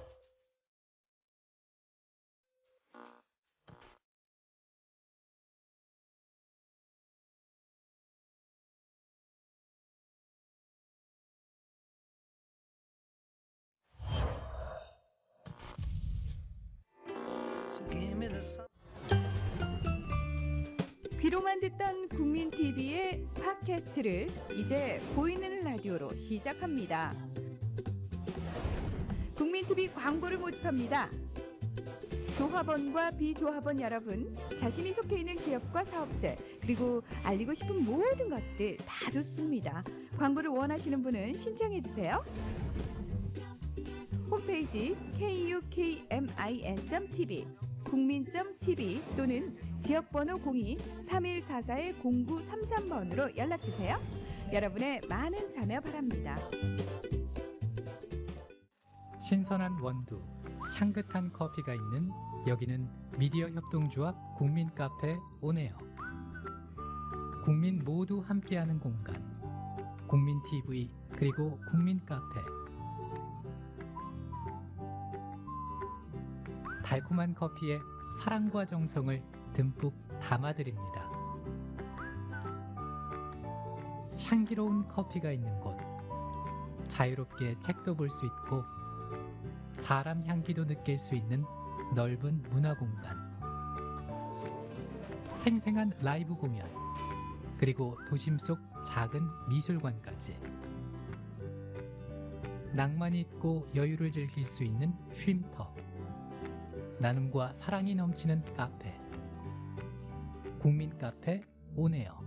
귀로만 듣던 국민 TV의 팟캐스트를 이제 보이는 라디오로 시작합니다. 국민 TV 광고를 모집합니다. 조합원과 비조합원 여러분, 자신이 속해 있는 기업과 사업체, 그리고 알리고 싶은 모든 것들 다 좋습니다. 광고를 원하시는 분은 신청해 주세요. 홈페이지 kuKmin.tv, 국민.tv 또는 지역번호 02-3144-0933번으로 연락주세요. 여러분의 많은 참여 바랍니다. 신선한 원두, 향긋한 커피가 있는 여기는 미디어 협동조합 국민카페 온에어. 국민 모두 함께하는 공간, 국민TV 그리고 국민카페. 달콤한 커피에 사랑과 정성을 듬뿍 담아드립니다. 향기로운 커피가 있는 곳, 자유롭게 책도 볼 수 있고 사람 향기도 느낄 수 있는 넓은 문화공간, 생생한 라이브 공연, 그리고 도심 속 작은 미술관까지 낭만이 있고 여유를 즐길 수 있는 쉼터, 나눔과 사랑이 넘치는 카페, 국민카페 온에어.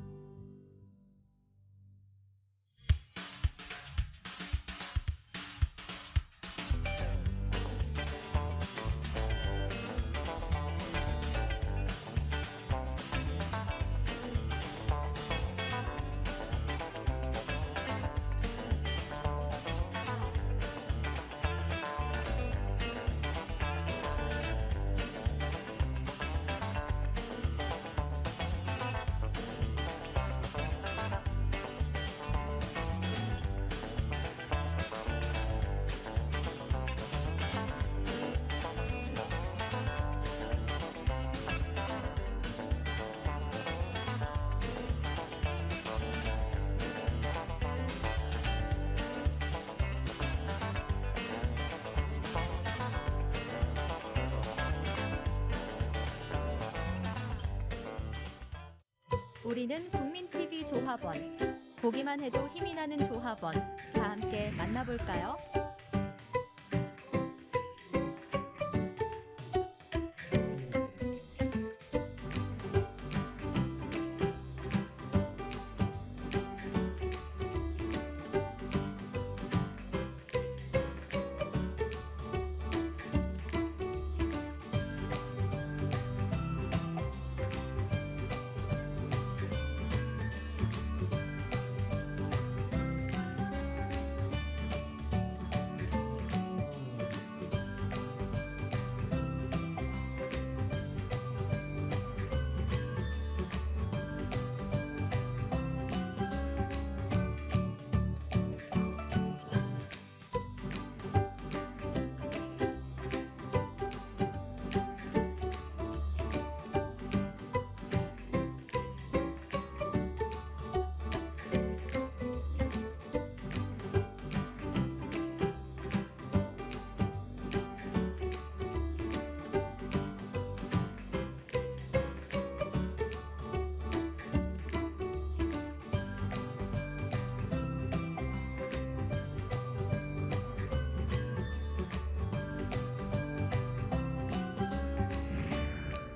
우리는 국민TV 조합원. 보기만 해도 힘이 나는 조합원. 다 함께 만나볼까요?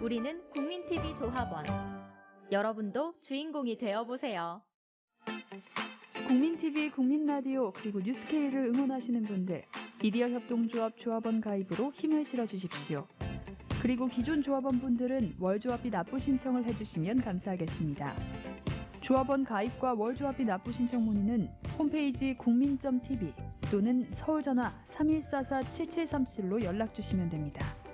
우리는 국민TV 조합원. 여러분도 주인공이 되어보세요. 국민TV, 국민라디오 그리고 뉴스케이를 응원하시는 분들 미디어 협동조합 조합원 가입으로 힘을 실어주십시오. 그리고 기존 조합원 분들은 월조합비 납부 신청을 해주시면 감사하겠습니다. 조합원 가입과 월조합비 납부 신청 문의는 홈페이지 국민.tv 또는 서울전화 3144-7737로 연락주시면 됩니다.